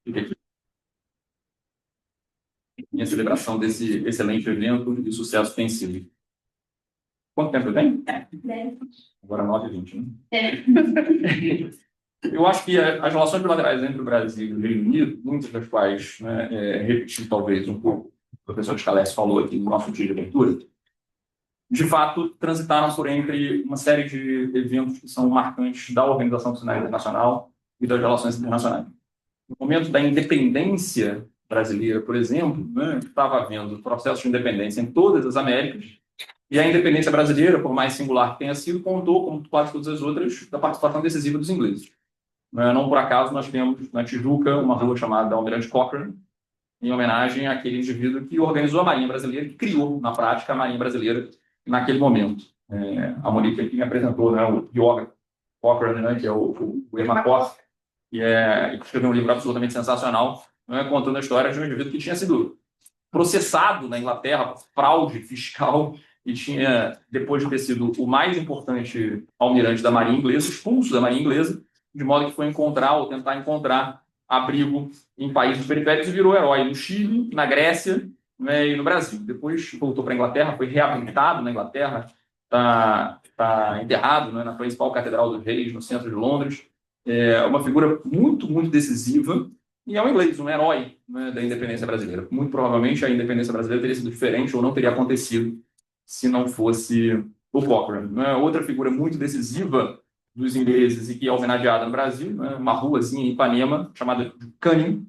Fica aqui minha celebração desse excelente evento e sucesso que tem sido. Quanto tempo eu tenho? 10. Agora 9h20, né? Eu acho que as relações bilaterais entre o Brasil e o Reino Unido, muitas das quais, né, repetir talvez um pouco o que o professor Scalesi falou aqui no nosso dia de abertura, de fato, transitaram por entre uma série de eventos que são marcantes da Organização Funcionária Internacional e das relações internacionais. No momento da independência brasileira, por exemplo, né, estava havendo processo de independência em todas as Américas, e a independência brasileira, por mais singular que tenha sido, contou, como quase todas as outras, da participação decisiva dos ingleses. Não por acaso nós temos na Tijuca uma rua chamada Almirante Cochrane, em homenagem àquele indivíduo que organizou a Marinha Brasileira, que criou, na prática, a Marinha Brasileira naquele momento. A Monique aqui me apresentou, né, o Yoga Cochrane, né, que é o Emacoff, que escreveu um livro absolutamente sensacional, né, contando a história de um indivíduo que tinha sido processado na Inglaterra por fraude fiscal e tinha, depois de ter sido o mais importante almirante da Marinha Inglesa, expulso da Marinha Inglesa, de modo que foi tentar encontrar abrigo em países periféricos e virou herói no Chile, na Grécia, né, e no Brasil. Depois voltou para a Inglaterra, foi reabilitado na Inglaterra, está enterrado, né, na principal Catedral dos Reis, no centro de Londres. É uma figura muito, muito decisiva e é um inglês, um herói, né, da independência brasileira. Muito provavelmente a independência brasileira teria sido diferente ou não teria acontecido se não fosse o Cochrane. Né? Outra figura muito decisiva dos ingleses e que é homenageada no Brasil, né, uma ruazinha em Ipanema, chamada Canning,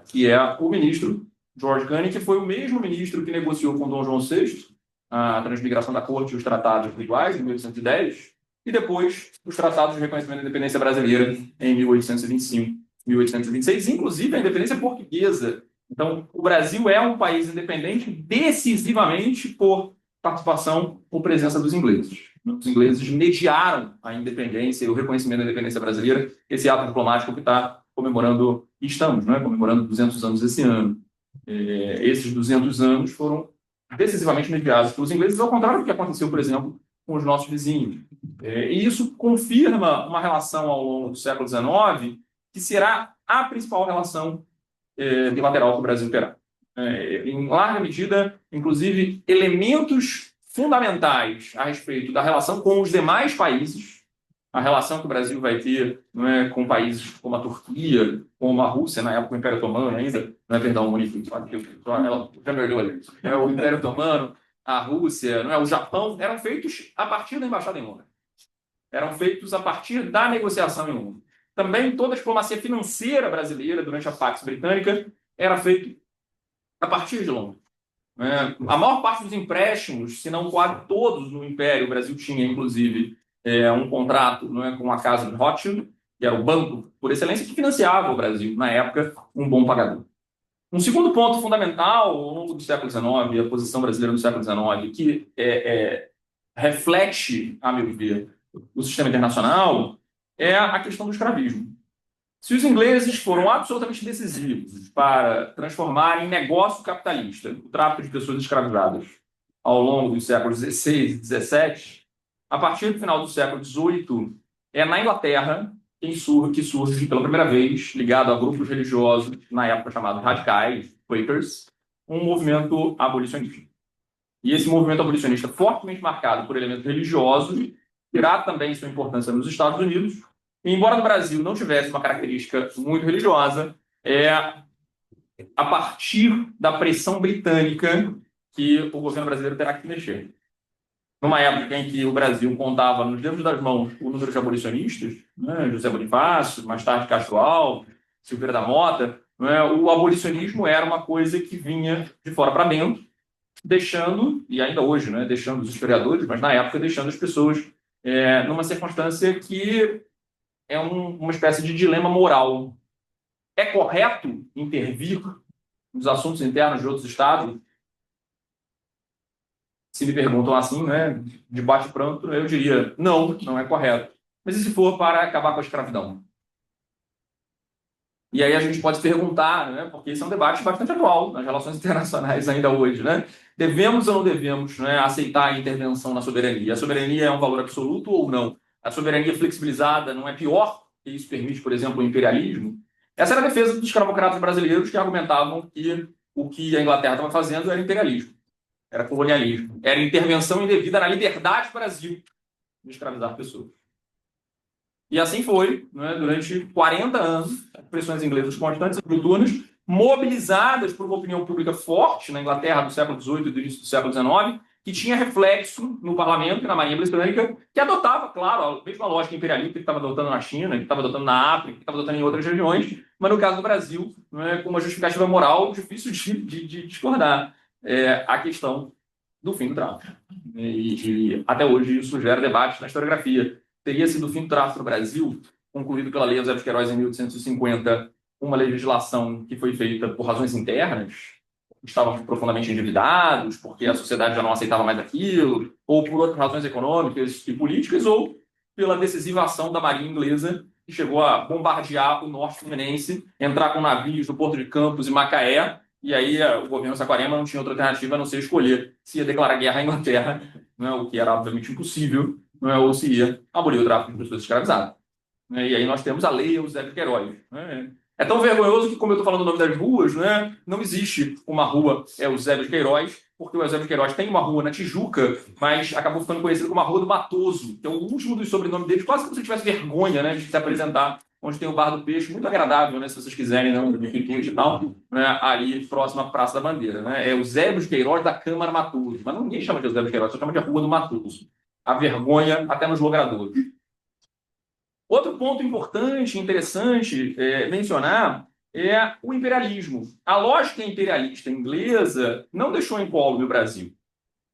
que é o ministro George Canning, que foi o mesmo ministro que negociou com Dom João VI a transmigração da corte e os tratados iguais, em 1810, e depois os tratados de reconhecimento da independência brasileira em 1825, 1826, inclusive a independência portuguesa. Então, o Brasil é um país independente decisivamente por participação ou presença dos ingleses. Os ingleses mediaram a independência e o reconhecimento da independência brasileira, esse ato diplomático que está comemorando, estamos, né, comemorando 200 anos esse ano. Esses 200 anos foram decisivamente mediados pelos ingleses, ao contrário do que aconteceu, por exemplo, com os nossos vizinhos. E isso confirma uma relação ao longo do século XIX que será a principal relação bilateral que o Brasil terá. Em larga medida, inclusive, elementos fundamentais a respeito da relação com os demais países, a relação que o Brasil vai ter, não é, com países como a Turquia, como a Rússia, na época o Império Otomano ainda, não é, perdão, o Monique, ela já me olhou ali. O Império Otomano, a Rússia, não é, o Japão, eram feitos a partir da Embaixada em Londres. Eram feitos a partir da negociação em Londres. Também toda a diplomacia financeira brasileira durante a Pax Britânica era feita a partir de Londres. A maior parte dos empréstimos, se não quase todos no Império, o Brasil tinha, inclusive, um contrato, não é, com a casa de Rothschild, que era o banco por excelência que financiava o Brasil, na época, um bom pagador. Um segundo ponto fundamental ao longo do século XIX, a posição brasileira no século XIX, que reflete, a meu ver, o sistema internacional, é a questão do escravismo. Se os ingleses foram absolutamente decisivos para transformar em negócio capitalista o tráfico de pessoas escravizadas ao longo dos séculos XVI e XVII, a partir do final do século XVIII, é na Inglaterra que surge pela primeira vez, ligado a grupos religiosos, na época chamados radicais, Quakers, um movimento abolicionista. E esse movimento abolicionista, fortemente marcado por elementos religiosos, terá também sua importância nos Estados Unidos. E, embora no Brasil não tivesse uma característica muito religiosa, a partir da pressão britânica que o governo brasileiro terá que mexer. Numa época em que o Brasil contava nos dedos das mãos o número de abolicionistas, né, José Bonifácio, mais tarde Castro Alves, Silveira da Mota, né, o abolicionismo era uma coisa que vinha de fora para dentro, deixando, e ainda hoje, né, deixando os historiadores, mas na época deixando as pessoas numa circunstância que é uma espécie de dilema moral. É correto intervir nos assuntos internos de outros estados? Se me perguntam assim, né, de bate-pronto, eu diria, não é correto. Mas e se for para acabar com a escravidão? E aí a gente pode se perguntar, né, porque esse é um debate bastante atual nas relações internacionais ainda hoje, né? Devemos ou não devemos, né, aceitar a intervenção na soberania? A soberania é um valor absoluto ou não? A soberania flexibilizada não é pior, que isso permite, por exemplo, o imperialismo? Essa era a defesa dos escravocratas brasileiros que argumentavam que o que a Inglaterra estava fazendo era imperialismo, era colonialismo, era intervenção indevida na liberdade do Brasil de escravizar pessoas. E assim foi, né, durante 40 anos, pressões inglesas constantes e noturnas, mobilizadas por uma opinião pública forte na Inglaterra do século XVIII e do início do século XIX, que tinha reflexo no parlamento e na Marinha Britânica, que adotava, claro, a mesma lógica imperialista que estava adotando na China, que estava adotando na África, que estava adotando em outras regiões, mas no caso do Brasil, né, com uma justificativa moral difícil de discordar. A questão do fim do tráfico. E até hoje isso gera debate na historiografia. Teria sido o fim do tráfico no Brasil, concluído pela Lei Eusébio de Queiroz em 1850, uma legislação que foi feita por razões internas, estavam profundamente endividados, porque a sociedade já não aceitava mais aquilo, ou por outras razões econômicas e políticas, ou pela decisiva ação da Marinha Inglesa, que chegou a bombardear o norte fluminense, entrar com navios no Porto de Campos e Macaé, e aí o governo Saquarema não tinha outra alternativa a não ser escolher se ia declarar guerra à Inglaterra, né, o que era obviamente impossível, né, ou se ia abolir o tráfico de pessoas escravizadas. Né, e aí nós temos a Lei Eusébio de Queiroz. Né. É tão vergonhoso que, como eu estou falando o nome das ruas, né, não existe uma rua Eusébio de Queiroz, porque o Eusébio de Queiroz tem uma rua na Tijuca, mas acabou ficando conhecido como a Rua do Matoso, que é o último dos sobrenomes dele, quase como se tivesse vergonha, né, de se apresentar, onde tem o Bar do Peixe, muito agradável, né, se vocês quiserem, não, e tal, né, ali próximo à Praça da Bandeira. Né, é Eusébio de Queiroz da Câmara Matoso, mas ninguém chama de Eusébio de Queiroz, só chama de Rua do Matoso. A vergonha até nos logradouros. Outro ponto importante, interessante mencionar é o imperialismo. A lógica imperialista inglesa não deixou incólume o Brasil.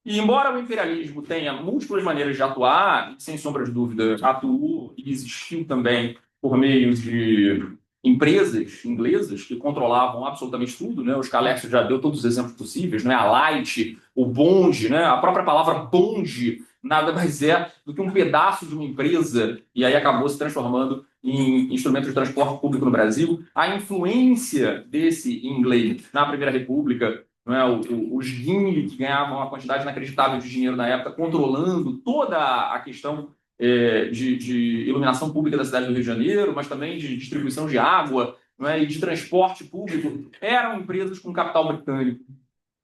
E embora o imperialismo tenha múltiplas maneiras de atuar, sem sombra de dúvida, atuou e existiu também por meio de empresas inglesas que controlavam absolutamente tudo, né? O Scalexo já deu todos os exemplos possíveis, né? A Light, o bonde, né? A própria palavra bonde nada mais é do que um pedaço de uma empresa, e aí acabou se transformando em instrumento de transporte público no Brasil. A influência desse inglês na Primeira República, não é? Os Guinle, que ganhavam uma quantidade inacreditável de dinheiro na época, controlando toda a questão de iluminação pública da cidade do Rio de Janeiro, mas também de distribuição de água, não é? E de transporte público, eram empresas com capital britânico,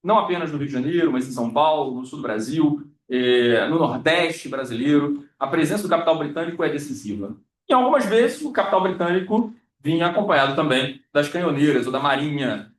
não apenas no Rio de Janeiro, mas em São Paulo, no sul do Brasil, no Nordeste brasileiro. A presença do capital britânico é decisiva. E algumas vezes o capital britânico vinha acompanhado também das canhoneiras ou da marinha.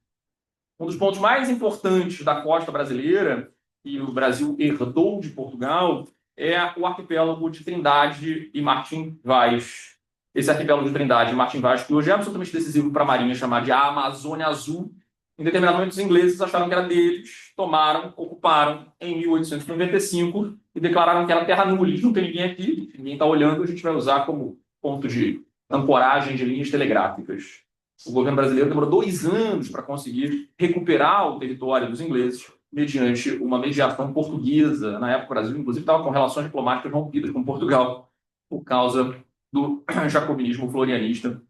Um dos pontos mais importantes da costa brasileira, que o Brasil herdou de Portugal, é o arquipélago de Trindade e Martim Vaz. Esse arquipélago de Trindade e Martim Vaz, que hoje é absolutamente decisivo para a marinha chamar de a Amazônia Azul, em determinado momento os ingleses acharam que era deles, tomaram, ocuparam em 1895 e declararam que era terra nulis, não tem ninguém aqui, ninguém está olhando, a gente vai usar como ponto de ancoragem de linhas telegráficas. O governo brasileiro demorou 2 anos para conseguir recuperar o território dos ingleses mediante uma mediação portuguesa. Na época, o Brasil, inclusive, estava com relações diplomáticas rompidas com Portugal por causa do jacobinismo florianista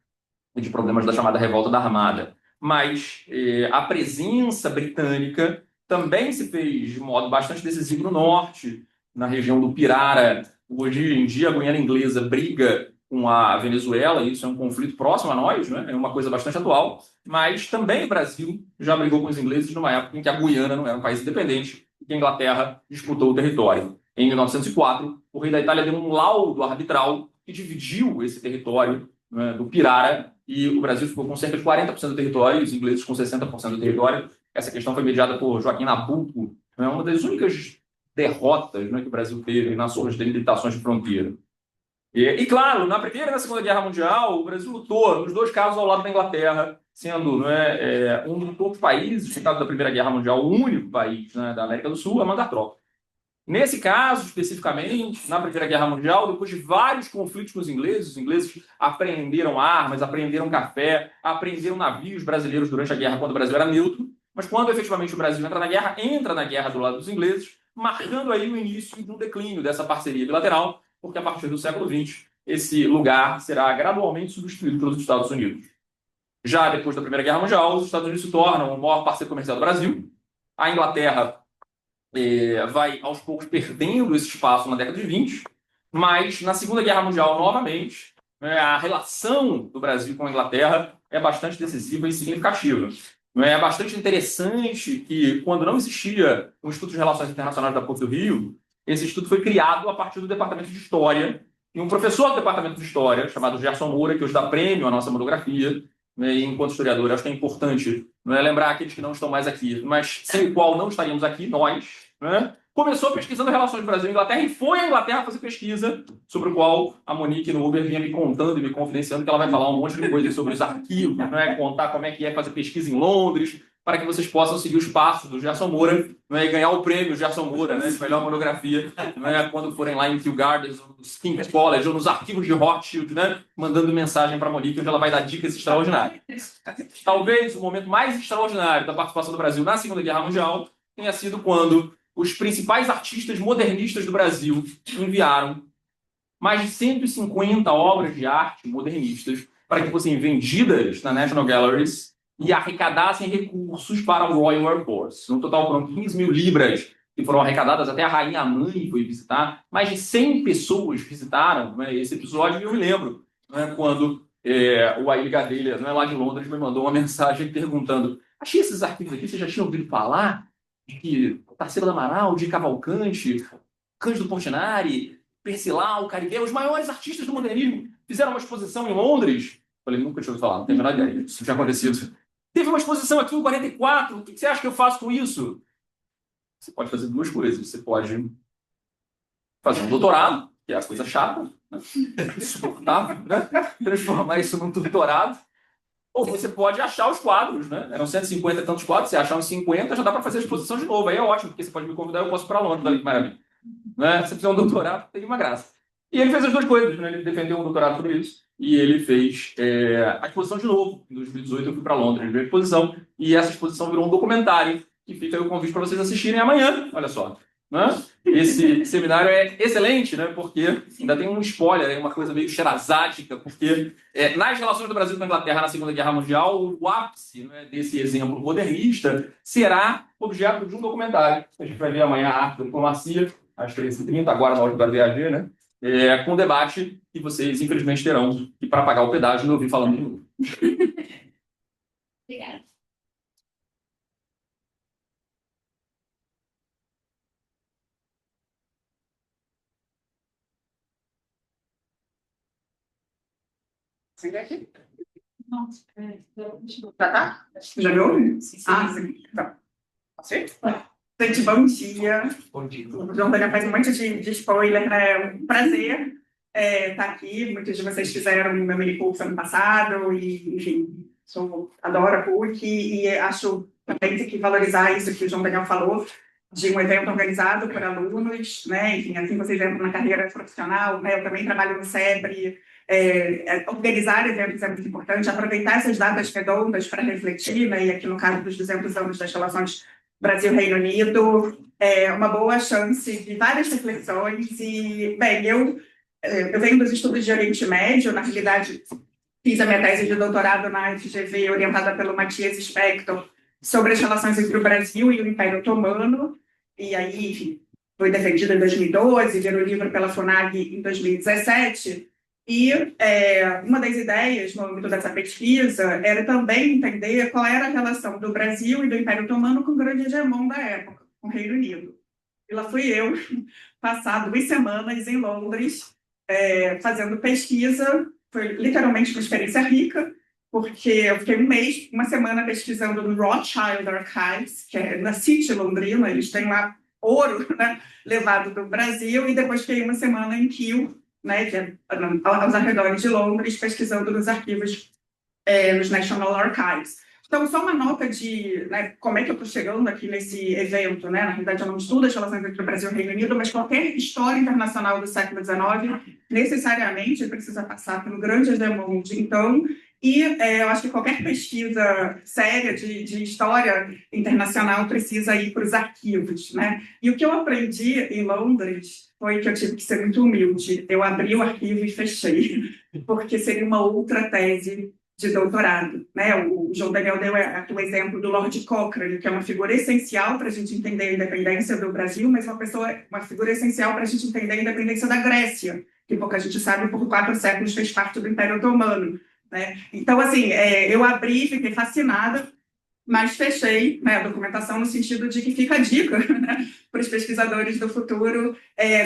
e de problemas da chamada Revolta da Armada. Mas a presença britânica também se fez de modo bastante decisivo no norte, na região do Pirara. Hoje em dia, a Guiana Inglesa briga com a Venezuela, e isso é um conflito próximo a nós, né? É uma coisa bastante atual, mas também o Brasil já brigou com os ingleses numa época em que a Guiana não era um país independente e que a Inglaterra disputou o território. Em 1904, o rei da Itália deu um laudo arbitral que dividiu esse território, né, do Pirara, e o Brasil ficou com cerca de 40% do território, e os ingleses com 60% do território. Essa questão foi mediada por Joaquim Nabuco, né, uma das únicas derrotas, né, que o Brasil teve nas suas delimitações de fronteira. E, claro, na Primeira e na Segunda Guerra Mundial, o Brasil lutou, nos 2 casos, ao lado da Inglaterra, sendo, né, um dos poucos países, no caso da Primeira Guerra Mundial, o único país, né, da América do Sul a mandar tropa. Nesse caso, especificamente, na Primeira Guerra Mundial, depois de vários conflitos com os ingleses apreenderam armas, apreenderam café, apreenderam navios brasileiros durante a guerra, quando o Brasil era neutro, mas quando efetivamente o Brasil entra na guerra do lado dos ingleses, marcando aí o início de um declínio dessa parceria bilateral, porque a partir do século XX, esse lugar será gradualmente substituído pelos Estados Unidos. Já depois da Primeira Guerra Mundial, os Estados Unidos se tornam o maior parceiro comercial do Brasil, a Inglaterra vai aos poucos perdendo esse espaço na década de 20, mas na Segunda Guerra Mundial, novamente, a relação do Brasil com a Inglaterra é bastante decisiva e significativa. É bastante interessante que, quando não existia o Instituto de Relações Internacionais da PUC do Rio, esse instituto foi criado a partir do Departamento de História, e um professor do Departamento de História, chamado Gerson Moura, que hoje dá prêmio à nossa monografia, né, e enquanto historiador, acho que é importante, não é, lembrar aqueles que não estão mais aqui, mas sem o qual não estaríamos aqui, nós, né, começou pesquisando relações Brasil e Inglaterra e foi à Inglaterra fazer pesquisa, sobre o qual a Monique no Uber vinha me contando e me confidenciando que ela vai falar um monte de coisas sobre os arquivos, né, contar como é que é fazer pesquisa em Londres, para que vocês possam seguir os passos do Gerson Moura, né, e ganhar o prêmio Gerson Moura, né, de melhor monografia, né, quando forem lá em Kew Gardens, nos King's College, ou nos arquivos de Rothschild, né, mandando mensagem para a Monique, onde ela vai dar dicas extraordinárias. Talvez o momento mais extraordinário da participação do Brasil na Segunda Guerra Mundial tenha sido quando os principais artistas modernistas do Brasil enviaram mais de 150 obras de arte modernistas para que fossem vendidas na National Galleries e arrecadassem recursos para o Royal Air Force. No total foram 15 mil libras que foram arrecadadas, até a rainha mãe foi visitar. Mais de 100 pessoas visitaram, né, esse episódio, e eu me lembro, né, quando o Aile Gadelha, né, lá de Londres, me mandou uma mensagem perguntando: achei esses arquivos aqui, vocês já tinham ouvido falar de Tarsila do Amaral, de Cavalcante, Cândido Portinari, Percival, Caribe, os maiores artistas do modernismo fizeram uma exposição em Londres? Falei, nunca tinha ouvido falar, não tenho a menor ideia, isso tinha acontecido. Teve uma exposição aqui em 44, o que você acha que eu faço com isso? Você pode fazer duas coisas. Você pode fazer um doutorado, que é a coisa chata, né? Insuportável, né? Transformar isso num doutorado. Ou você pode achar os quadros, né? Eram 150 e tantos quadros, você achar uns 50, já dá para fazer a exposição de novo. Aí é ótimo, porque você pode me convidar e eu posso ir para Londres, olha que maravilha. Né? Se você fizer um doutorado, tem uma graça. E ele fez as duas coisas, né? Ele defendeu um doutorado sobre isso, e ele fez a exposição de novo. Em 2018 eu fui para Londres ver a exposição, e essa exposição virou um documentário, que fica aí o convite para vocês assistirem amanhã, olha só. Né? Esse seminário é excelente, né? Porque ainda tem um spoiler, uma coisa meio xerazática, porque nas relações do Brasil com a Inglaterra na Segunda Guerra Mundial, o ápice, né, desse exemplo modernista será objeto de um documentário. A gente vai ver amanhã a Arte da Diplomacia, às 13h30, agora na hora da VAG, né? Com debate que vocês, infelizmente, terão que, para pagar o pedágio, me ouvir falando de novo. Obrigada. Nossa, tá? Já me ouve? Sim. Sim. Tá. Sim? Gente, bom dia. Bom dia. O João Daniel faz um monte de spoiler, né? É um prazer estar aqui. Muitos de vocês fizeram o meu mini curso ano passado e, enfim, adoro a PUC e acho também tem que valorizar isso que o João Daniel falou, de um evento organizado por alunos, né? Enfim, assim vocês entram na carreira profissional, né? Eu também trabalho no SEBRE. Organizar eventos é muito importante, aproveitar essas datas redondas para refletir, né? E aqui no caso dos 200 anos das relações Brasil-Reino Unido, é uma boa chance de várias reflexões. E, bem, eu venho dos estudos de Oriente Médio, na realidade, fiz a minha tese de doutorado na FGV, orientada pelo Matias Spector, sobre as relações entre o Brasil e o Império Otomano, e aí, enfim, foi defendida em 2012, virou livro pela FUNAG em 2017, e uma das ideias no âmbito dessa pesquisa era também entender qual era a relação do Brasil e do Império Otomano com o grande hegemon da época, com o Reino Unido. E lá fui eu, passar 2 semanas em Londres, fazendo pesquisa. Foi literalmente uma experiência rica, porque eu fiquei um mês, uma semana pesquisando no Rothschild Archives, que é na City londrina, eles têm lá ouro, né, levado do Brasil, e depois fiquei uma semana em Kew, né, que é aos arredores de Londres, pesquisando nos arquivos, nos National Archives. Então, só uma nota de, né, como é que eu estou chegando aqui nesse evento, né? Na realidade, eu não estudo as relações entre o Brasil e o Reino Unido, mas qualquer história internacional do século XIX necessariamente precisa passar pelo grande hegemon de então, e eu acho que qualquer pesquisa séria de história internacional precisa ir para os arquivos, né? E o que eu aprendi em Londres foi que eu tive que ser muito humilde. Eu abri o arquivo e fechei, porque seria uma outra tese de doutorado, né? O João Daniel deu o exemplo do Lord Cochrane, que é uma figura essencial para a gente entender a independência do Brasil, mas uma figura essencial para a gente entender a independência da Grécia, que pouca gente sabe, por 4 séculos fez parte do Império Otomano. né? Então, assim, eu abri, fiquei fascinada, mas fechei, né, a documentação no sentido de que fica a dica, né, para os pesquisadores do futuro,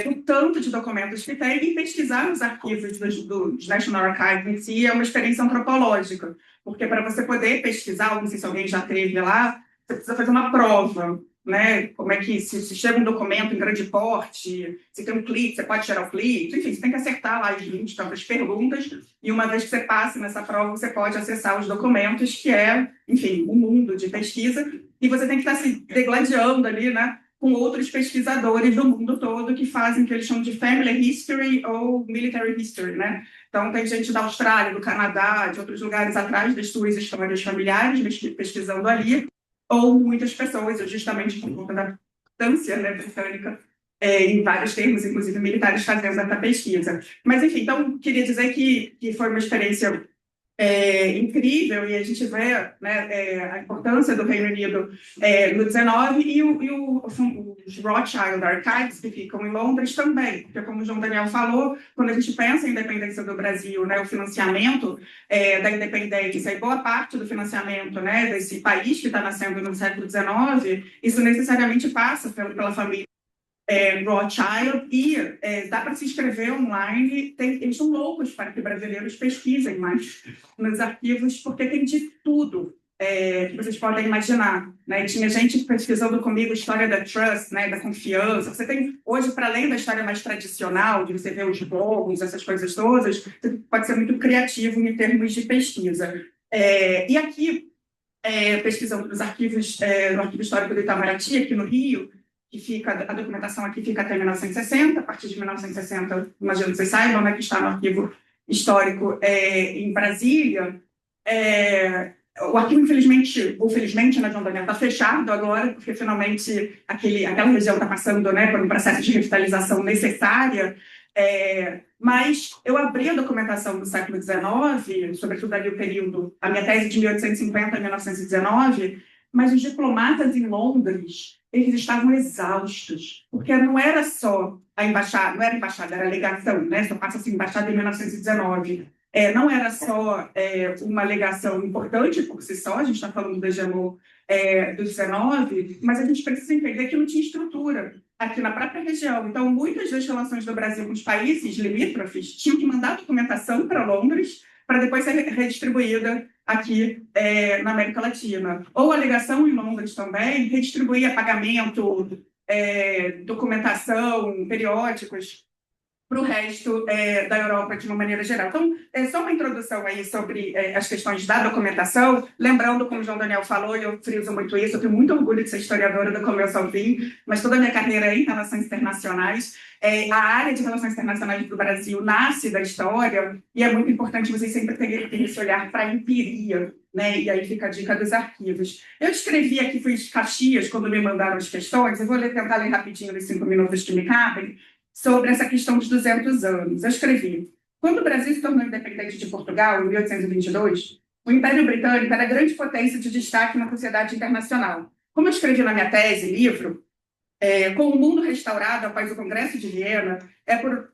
do tanto de documentos que tem, e pesquisar nos arquivos dos National Archives em si é uma experiência antropológica, porque para você poder pesquisar, não sei se alguém já teve lá, você precisa fazer uma prova, né? Como é que, se chega um documento em grande porte, se tem um clique, você pode tirar o clique, enfim, você tem que acertar lá as 20 tantas perguntas, e uma vez que você passe nessa prova, você pode acessar os documentos, que é, enfim, um mundo de pesquisa, e você tem que estar se degladiando ali, né, com outros pesquisadores do mundo todo que fazem o que eles chamam de family history ou military history, né? Então, tem gente da Austrália, do Canadá, de outros lugares atrás das suas histórias familiares, pesquisando ali, ou muitas pessoas, justamente por conta da importância, né, britânica, em vários termos, inclusive militares, fazendo essa pesquisa. Mas, enfim, então, queria dizer que foi uma experiência incrível, e a gente vê, né, a importância do Reino Unido no 19 e os Rothschild Archives, que ficam em Londres também, porque, como o João Daniel falou, quando a gente pensa em independência do Brasil, né, o financiamento da independência e boa parte do financiamento, né, desse país que está nascendo no século XIX, isso necessariamente passa pela família Rothschild, e dá para se inscrever online. Eles são loucos para que brasileiros pesquisem mais nos arquivos, porque tem de tudo que vocês podem imaginar, né? Tinha gente pesquisando comigo história da trust, né, da confiança. Você tem, hoje, para além da história mais tradicional, de você ver os blogs, essas coisas todas, você pode ser muito criativo em termos de pesquisa. E aqui, pesquisando nos arquivos, no Arquivo Histórico do Itamaraty, aqui no Rio, que fica, a documentação aqui fica até 1960, a partir de 1960, imagino que vocês saibam, né, que está no Arquivo Histórico em Brasília. O arquivo, infelizmente, ou felizmente, né, João Daniel, está fechado agora, porque finalmente aquela região está passando, né, por um processo de revitalização necessária. Mas eu abri a documentação do século XIX, sobretudo ali o período, a minha tese de 1850 a 1919, mas os diplomatas em Londres, eles estavam exaustos, porque não era só a embaixada, não era embaixada, era legação, né? Só passa-se embaixada em 1919. Não era só uma legação importante por si só, a gente está falando do hegemon do 19, mas a gente precisa entender que não tinha estrutura aqui na própria região. Então, muitas das relações do Brasil com os países limítrofes tinham que mandar documentação para Londres para depois ser redistribuída aqui na América Latina. Ou a legação em Londres também redistribuía pagamento, documentação, periódicos para o resto da Europa de uma maneira geral. Então, só uma introdução aí sobre as questões da documentação, lembrando, como o João Daniel falou, e eu friso muito isso, eu tenho muito orgulho de ser historiadora do começo ao fim, mas toda a minha carreira é em relações internacionais. A área de relações internacionais do Brasil nasce da história, e é muito importante vocês sempre terem esse olhar para a empiria, né? E aí fica a dica dos arquivos. Eu escrevi aqui, fui de Caxias, quando me mandaram as questões, eu vou tentar ler rapidinho nos 5 minutos que me cabem, sobre essa questão dos 200 anos. Eu escrevi: quando o Brasil se tornou independente de Portugal, em 1822, o Império Britânico era a grande potência de destaque na sociedade internacional. Como eu escrevi na minha tese, livro, com o mundo restaurado após o Congresso de Viena,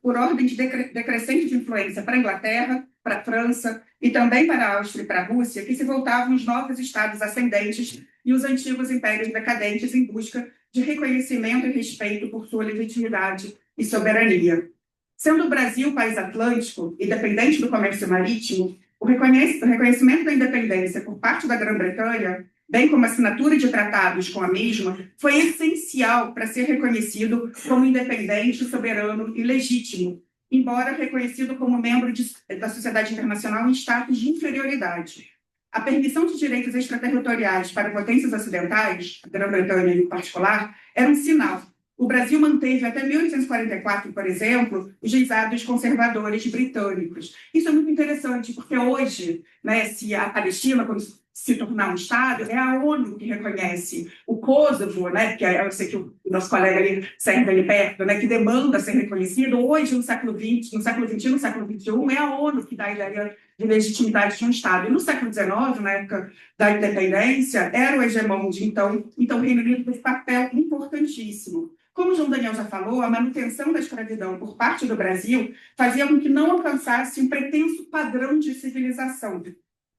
por ordem de decrescente de influência para a Inglaterra, para a França e também para a Áustria e para a Rússia, que se voltavam os novos estados ascendentes e os antigos impérios decadentes em busca de reconhecimento e respeito por sua legitimidade e soberania. Sendo o Brasil país atlântico e dependente do comércio marítimo, o reconhecimento da independência por parte da Grã-Bretanha, bem como a assinatura de tratados com a mesma, foi essencial para ser reconhecido como independente, soberano e legítimo, embora reconhecido como membro da sociedade internacional em status de inferioridade. A permissão de direitos extraterritoriais para potências ocidentais, a Grã-Bretanha em particular, era um sinal. O Brasil manteve até 1844, por exemplo, os juizados conservadores britânicos. Isso é muito interessante, porque hoje, né, se a Palestina, quando se tornar um Estado, é a ONU que reconhece o Kosovo, né, que eu sei que o nosso colega ali serve ali perto, né, que demanda ser reconhecido. Hoje, no século XX, no século XXI, no século XXI, é a ONU que dá a ideia de legitimidade de um Estado. E no século XIX, na época da independência, era o hegemon de então o Reino Unido teve papel importantíssimo. Como o João Daniel já falou, a manutenção da escravidão por parte do Brasil fazia com que não alcançasse um pretenso padrão de civilização.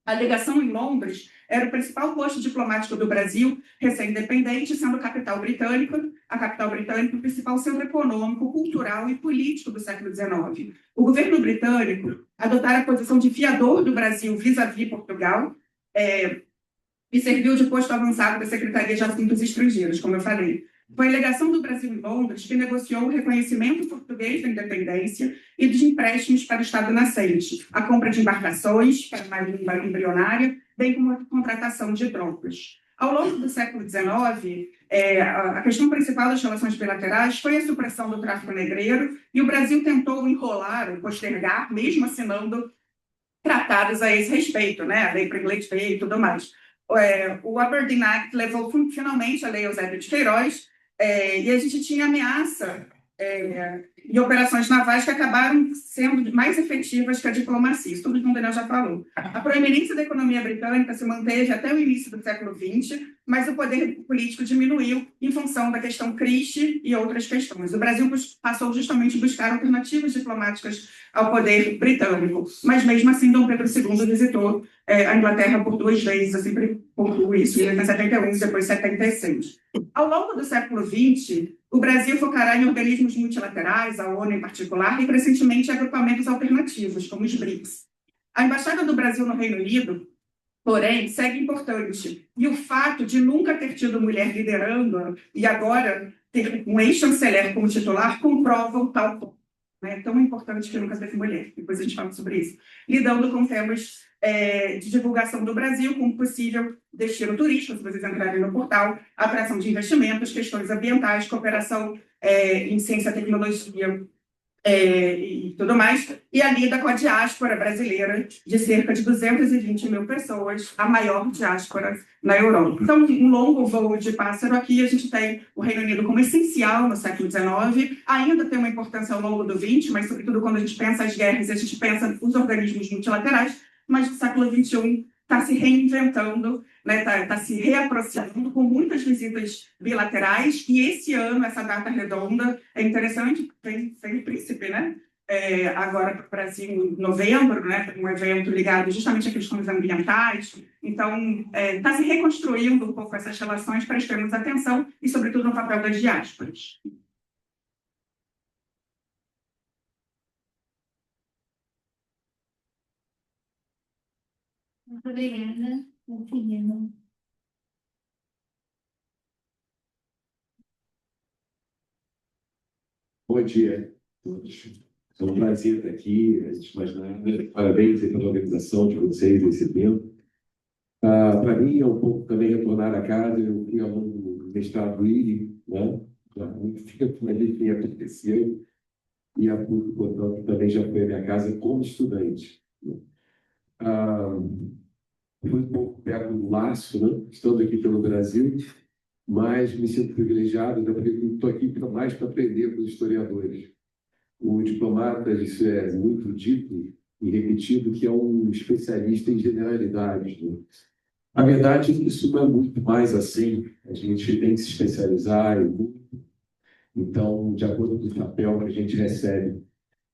A legação em Londres era o principal posto diplomático do Brasil, recém-independente, sendo a capital britânica o principal centro econômico, cultural e político do século XIX. O governo britânico adotara a posição de fiador do Brasil vis-à-vis Portugal, e serviu de posto avançado da Secretaria de Assuntos Estrangeiros, como eu falei. Foi a legação do Brasil em Londres que negociou o reconhecimento português da independência e dos empréstimos para o Estado nascente, a compra de embarcações para a marinha embrionária, bem como a contratação de tropas. Ao longo do século XIX, a questão principal das relações bilaterais foi a supressão do tráfico negreiro, e o Brasil tentou enrolar ou postergar, mesmo assinando tratados a esse respeito, né? A Lei Privilege Bay e tudo mais. O Aberdeen Act levou finalmente a Lei Eusébio de Queiroz, e a gente tinha ameaça e operações navais que acabaram sendo mais efetivas que a diplomacia. Isso tudo que o Daniel já falou. A proeminência da economia britânica se manteve até o início do século XX, mas o poder político diminuiu em função da questão Christie e outras questões. O Brasil passou justamente a buscar alternativas diplomáticas ao poder britânico, mas mesmo assim Dom Pedro II visitou a Inglaterra por 2 vezes, eu sempre pontuo isso, em 71 e depois 76. Ao longo do século XX, o Brasil focará em organismos multilaterais, a ONU em particular, e recentemente agrupamentos alternativos, como os BRICS. A Embaixada do Brasil no Reino Unido, porém, segue importante. E o fato de nunca ter tido mulher liderando e agora ter um ex-chanceler como titular comprova o tal ponto. É tão importante que nunca teve mulher. Depois a gente fala sobre isso. Lidando com temas de divulgação do Brasil, como possível destino turístico, se vocês entrarem no portal, atração de investimentos, questões ambientais, cooperação em ciência e tecnologia e tudo mais, e a lida com a diáspora brasileira, de cerca de 220 mil pessoas, a maior diáspora na Europa. Então, um longo voo de pássaro aqui, a gente tem o Reino Unido como essencial no século XIX, ainda tem uma importância ao longo do XX, mas sobretudo quando a gente pensa as guerras, a gente pensa os organismos multilaterais, mas no século XXI está se reinventando, está se reaproximando com muitas visitas bilaterais, e esse ano, essa data redonda, é interessante, tem o príncipe, né? Agora para o Brasil em novembro, né? Um evento ligado justamente a questões ambientais. Então, está se reconstruindo um pouco essas relações, prestemos atenção, e sobretudo no papel das diásporas. Muito obrigada, Fernanda. Bom dia a todos. É um prazer estar aqui, antes de mais nada. Parabéns pela organização de vocês nesse tempo. Para mim, é um pouco também retornar a casa. Eu fui aluno do mestrado IRI, né? Já muito tempo, mas enfim, aconteceu. E a PUC, portanto, também já foi a minha casa como estudante. Fui um pouco perto do laço, né? Estando aqui pelo Brasil, mas me sinto privilegiado, né? Porque estou aqui mais para aprender com os historiadores. O diplomata, isso é muito dito e repetido, que é um especialista em generalidades, né? A verdade é que isso não é muito mais assim. A gente tem que se especializar em muito. Então, de acordo com o chapéu que a gente recebe.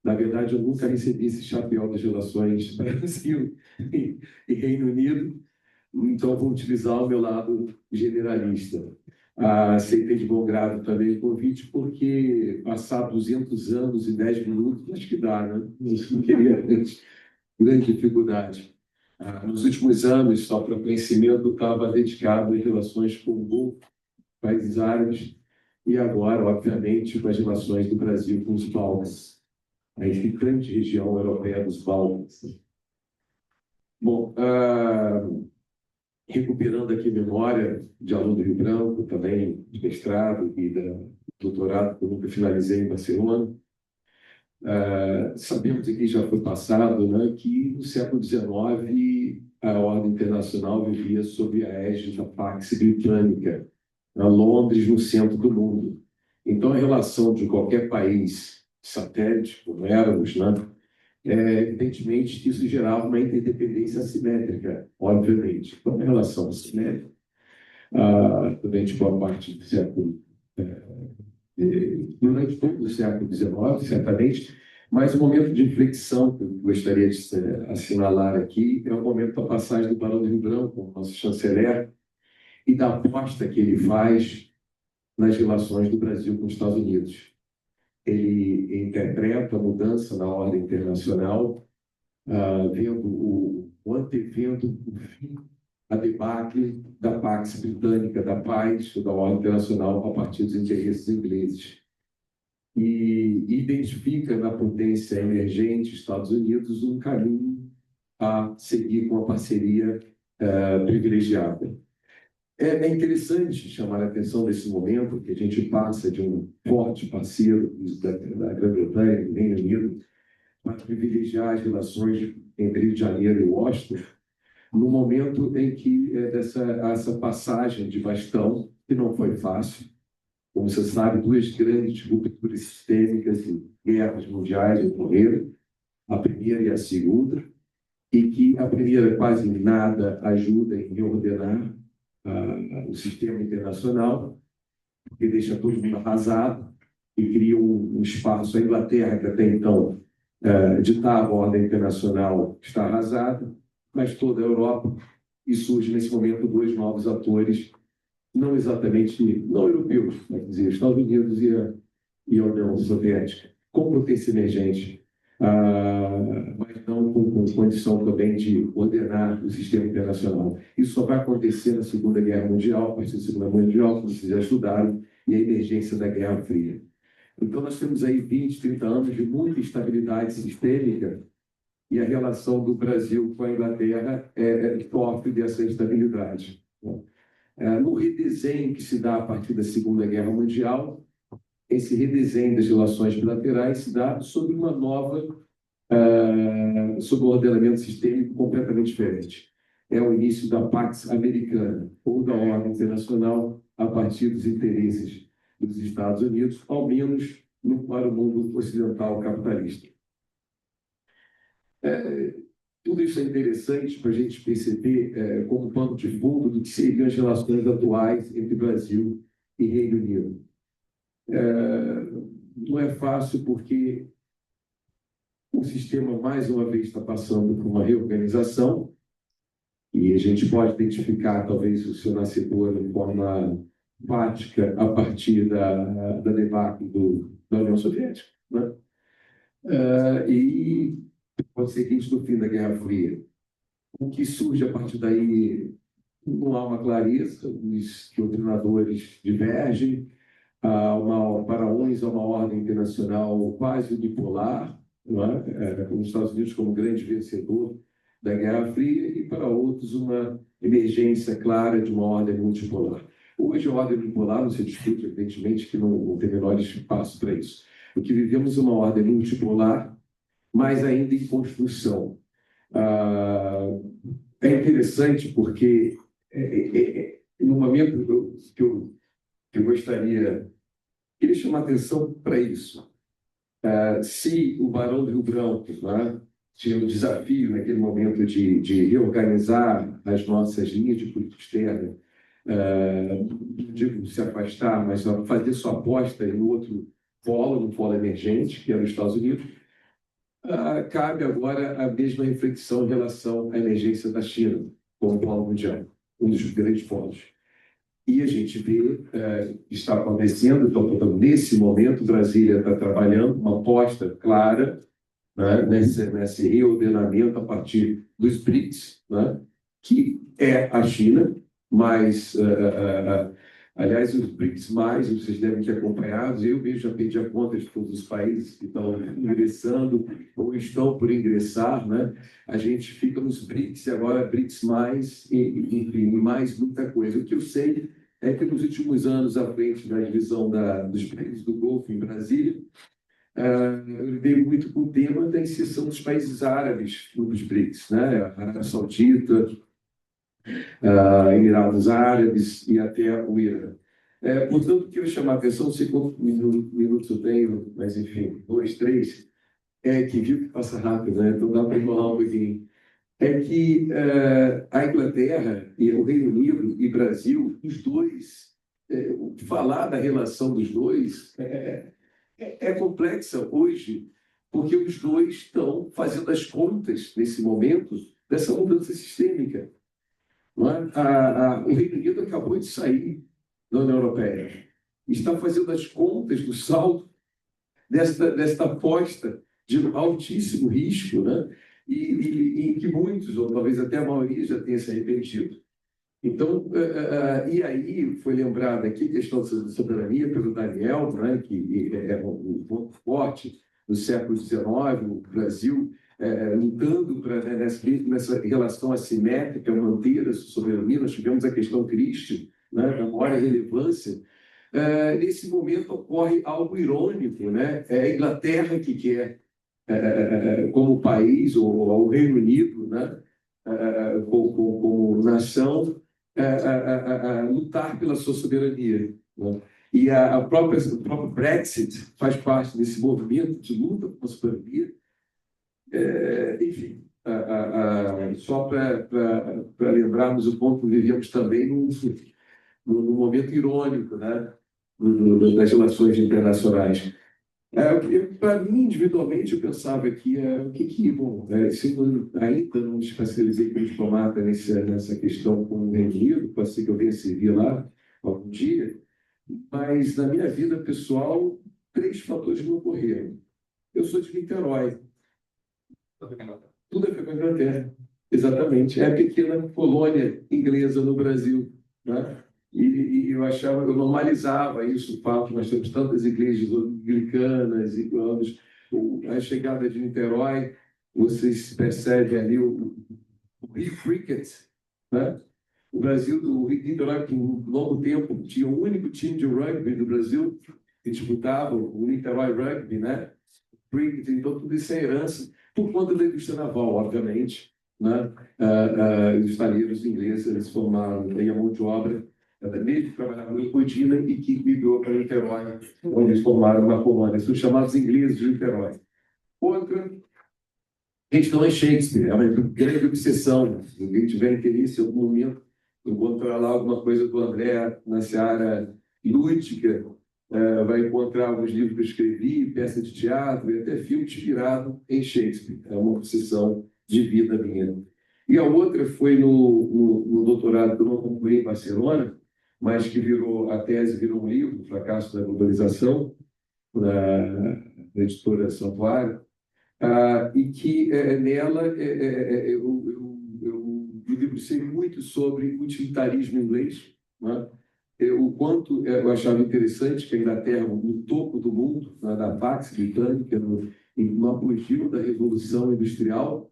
Na verdade, eu nunca recebi esse chapéu das relações Brasil e Reino Unido, então vou utilizar o meu lado generalista. Aceitei de bom grado também o convite, porque passar 200 anos e 10 minutos, acho que dá, né? Não queria grande dificuldade. Nos últimos anos, só para conhecimento, estava dedicado às relações com o Golfo, países árabes, e agora, obviamente, com as relações do Brasil com os Balcãs, a grande região europeia dos Balcãs. Bom, recuperando aqui a memória de aluno do Rio Branco, também de mestrado e do doutorado, que eu nunca finalizei em Barcelona. Sabemos aqui, já foi passado, né, que no século XIX a ordem internacional vivia sob a égide da Pax Britânica, Londres no centro do mundo. Então, a relação de qualquer país satélite, como éramos, né, evidentemente que isso gerava uma interdependência assimétrica, obviamente. Então, a relação assimétrica, durante boa parte do século durante todo o século XIX, certamente, mas o momento de inflexão que eu gostaria de assinalar aqui é o momento da passagem do Barão do Rio Branco, como nosso chanceler, e da aposta que ele faz nas relações do Brasil com os Estados Unidos. Ele interpreta a mudança na ordem internacional, antevendo o fim, a debacle da Pax Britânica, da paz, da ordem internacional a partir dos interesses ingleses. E identifica na potência emergente Estados Unidos um caminho a seguir com a parceria privilegiada. É interessante chamar a atenção nesse momento que a gente passa de um forte parceiro da Grã-Bretanha, do Reino Unido, para privilegiar as relações entre Rio de Janeiro e Washington, no momento em que essa passagem de bastão, que não foi fácil, como você sabe, duas grandes rupturas sistêmicas e guerras mundiais ocorreram, a primeira e a segunda, e que a primeira quase nada ajuda em reordenar o sistema internacional, porque deixa todo mundo arrasado e cria um espaço. A Inglaterra, que até então ditava a ordem internacional, está arrasada, mas toda a Europa, e surge nesse momento dois novos atores, não exatamente não europeus, mas dizer, Estados Unidos e a União Soviética, com potência emergente, mas não com condição também de ordenar o sistema internacional. Isso só vai acontecer na Segunda Guerra Mundial, a partir da Segunda Guerra Mundial, como vocês já estudaram, e a emergência da Guerra Fria. Então, nós temos aí 20, 30 anos de muita instabilidade sistêmica, e a relação do Brasil com a Inglaterra sofre dessa instabilidade. No redesenho que se dá a partir da Segunda Guerra Mundial, esse redesenho das relações bilaterais se dá sob uma nova, sob um ordenamento sistêmico completamente diferente. É o início da Pax Americana, ou da ordem internacional, a partir dos interesses dos Estados Unidos, ao menos para o mundo ocidental capitalista. Tudo isso é interessante para a gente perceber como pano de fundo do que seriam as relações atuais entre Brasil e Reino Unido. Não é fácil porque o sistema, mais uma vez, está passando por uma reorganização e a gente pode identificar, talvez, o seu nascedor de forma prática a partir da debacle da União Soviética, né? E pode ser que isso no fim da Guerra Fria. O que surge a partir daí não há uma clareza, os doutrinadores divergem, para uns há uma ordem internacional quase unipolar, não é? Com os Estados Unidos como grande vencedor da Guerra Fria, e para outros uma emergência clara de uma ordem multipolar. Hoje a ordem multipolar não se discute, evidentemente, que não tem menor espaço para isso. O que vivemos é uma ordem multipolar, mas ainda em construção. É interessante porque, no momento que eu queria chamar a atenção para isso. Se o Barão do Rio Branco, né, tinha um desafio naquele momento de reorganizar as nossas linhas de política externa, não digo se afastar, mas fazer sua aposta em outro polo, no polo emergente, que era os Estados Unidos, cabe agora a mesma reflexão em relação à emergência da China como polo mundial, um dos grandes polos. E a gente vê que está acontecendo, então, nesse momento, Brasília está trabalhando uma aposta clara, né, nesse reordenamento a partir dos BRICS, né, que é a China, mas, aliás, os BRICS vocês devem ter acompanhado, eu mesmo já perdi a conta de todos os países que estão ingressando ou estão por ingressar, né? A gente fica nos BRICS e agora BRICS enfim, mais muita coisa. O que eu sei é que nos últimos anos, à frente da divisão dos países do Golfo em Brasília, eu lidei muito com o tema da inserção dos países árabes nos BRICS, né? A Arábia Saudita, Emirados Árabes e até o Irã. Portanto, quero chamar a atenção, não sei quantos minutos eu tenho, mas enfim, 2, 3, que viu que passa rápido, né? Então dá para enrolar um pouquinho. É que a Inglaterra e o Reino Unido e Brasil, os dois falar da relação dos dois é complexa hoje, porque os dois estão fazendo as contas, nesse momento, dessa mudança sistêmica. Não é? O Reino Unido acabou de sair da União Europeia. Está fazendo as contas do saldo desta aposta de altíssimo risco, né? E que muitos, ou talvez até a maioria, já tenha se arrependido. Então, e aí foi lembrada aqui a questão da soberania pelo Daniel, né, que é um ponto forte do século XIX, o Brasil lutando nessa relação assimétrica, manter a sua soberania. Nós tivemos a questão Christian, né, da maior relevância. Nesse momento ocorre algo irônico, né? É a Inglaterra que quer, como país, ou o Reino Unido, né, como nação, lutar pela sua soberania, né? E o próprio Brexit faz parte desse movimento de luta pela soberania. Enfim, só para lembrarmos o ponto que vivíamos também num momento irônico, né, das relações internacionais. Para mim, individualmente, eu pensava que bom, se eu ainda não me especializei como diplomata nessa questão com o Reino Unido, pode ser que eu venha servir lá algum dia, mas na minha vida pessoal, 3 fatores me ocorreram. Eu sou de Niterói. Tudo é feito na Inglaterra. Exatamente. É a pequena colônia inglesa no Brasil, né? E eu achava, eu normalizava isso, o fato que nós temos tantas igrejas anglicanas e a chegada de Niterói, vocês percebem ali o Rio Cricket, né? O Brasil, do Niterói, por um longo tempo, tinha o único time de rugby do Brasil que disputava, o Niterói Rugby, né? Cricket, então tudo isso é herança, por conta da indústria naval, obviamente, né? Os estaleiros ingleses, eles formaram aí a mão de obra mesmo que trabalhava em Codina e que migrou para Niterói, onde eles formaram uma colônia. São chamados ingleses de Niterói. Outra questão é Shakespeare, é uma grande obsessão. Se alguém tiver interesse em algum momento, encontrar lá alguma coisa do André na seara lúdica, vai encontrar alguns livros que eu escrevi, peça de teatro e até filme inspirado em Shakespeare. É uma obsessão de vida minha. E a outra foi no doutorado que eu não concluí em Barcelona, mas que a tese virou um livro, O Fracasso da Globalização, da editora Santuário, e que nela eu me debrucei muito sobre o utilitarismo inglês, né? O quanto eu achava interessante que a Inglaterra, no topo do mundo, na Pax Britânica, no apogeu da Revolução Industrial,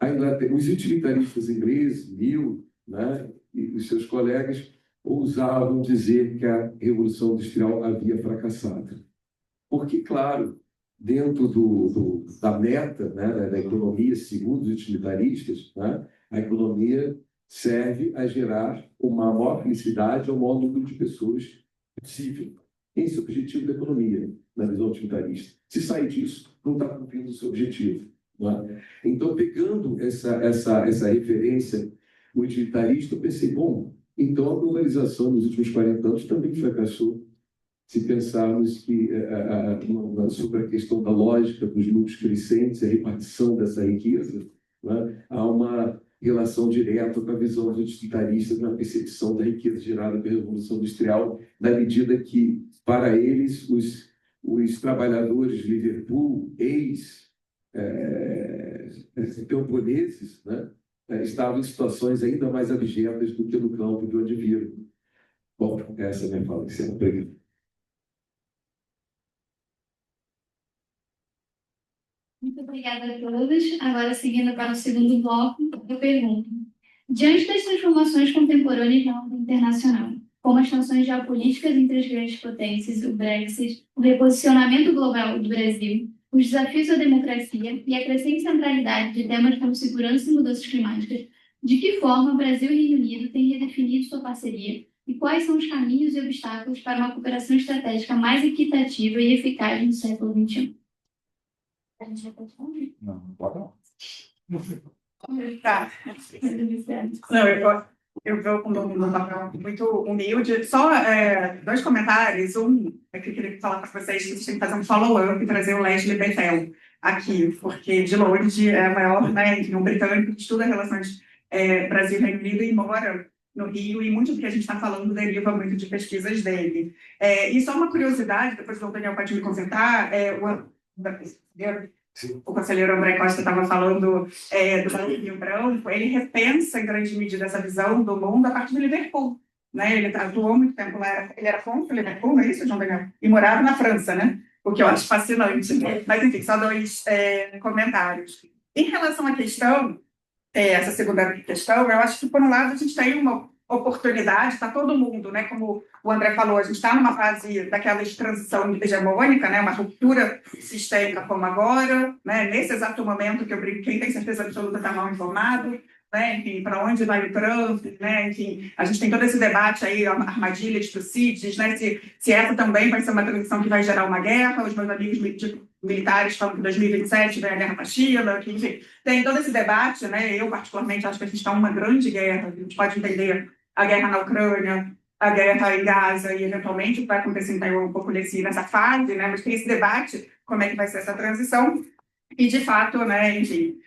a Inglaterra, os utilitaristas ingleses, Mill, né, e os seus colegas, ousavam dizer que a Revolução Industrial havia fracassado. Porque, claro, dentro da meta, né, da economia, segundo os utilitaristas, né, a economia serve a gerar uma maior felicidade ao maior número de pessoas possível. Esse é o objetivo da economia, na visão utilitarista. Se sair disso, não está cumprindo o seu objetivo. Né? Então, pegando essa referência utilitarista, eu pensei, bom, então a globalização nos últimos 40 anos também fracassou. Se pensarmos que sobre a questão da lógica dos lucros crescentes, a repartição dessa riqueza, né, há uma relação direta com a visão dos utilitaristas na percepção da riqueza gerada pela Revolução Industrial, na medida que, para eles, os trabalhadores de Liverpool, camponeses, né, estavam em situações ainda mais abjetas do que no campo de onde viram. Bom, essa é a minha fala. Obrigado. Muito obrigada a todos. Agora, seguindo para o segundo bloco, eu pergunto: diante das transformações contemporâneas na ordem internacional, como as tensões geopolíticas entre as grandes potências, o Brexit, o reposicionamento global do Brasil, os desafios à democracia e a crescente centralidade de temas como segurança e mudanças climáticas, de que forma o Brasil e o Reino Unido têm redefinido sua parceria e quais são os caminhos e obstáculos para uma cooperação estratégica mais equitativa e eficaz no século XXI? A gente já pode responder? Não, pode não. Tá. Não, Eu vou com um papel muito humilde. Só 2 comentários. É que eu queria falar para vocês que vocês têm que fazer um follow-up e trazer o Leslie Bethel aqui, porque de longe é a maior, né, um britânico que estuda relações Brasil e Reino Unido e mora no Rio, e muito do que a gente está falando deriva muito de pesquisas dele. E só uma curiosidade, depois o Daniel pode me consertar, o conselheiro André Costa estava falando do Rio Branco, ele repensa em grande medida essa visão do mundo a partir do Liverpool. Né? Ele atuou muito tempo lá, ele era cônsul em Liverpool, não é isso, João Daniel? E morava na França, né? O que eu acho fascinante. Mas, enfim, só 2 comentários. Em relação à questão, essa segunda questão, eu acho que, por um lado, a gente tem uma oportunidade, está todo mundo, né? Como o André falou, a gente está numa fase daquela de transição hegemônica, né? Uma ruptura sistêmica como agora, né? Nesse exato momento que eu brinco, quem tem certeza absoluta está mal informado, né? Enfim, para onde vai o Trump, né? Enfim, a gente tem todo esse debate aí, a armadilha de Tucídides, né? Se essa também vai ser uma transição que vai gerar uma guerra, os meus amigos militares falam que em 2027 vem a guerra China, enfim, tem todo esse debate, né? Eu, particularmente, acho que a gente está numa grande guerra, a gente pode entender a guerra na Ucrânia, a guerra em Gaza e, eventualmente, o que vai acontecer em Taiwan um pouco nessa fase, né? Mas tem esse debate, como é que vai ser essa transição, e, de fato, né, enfim,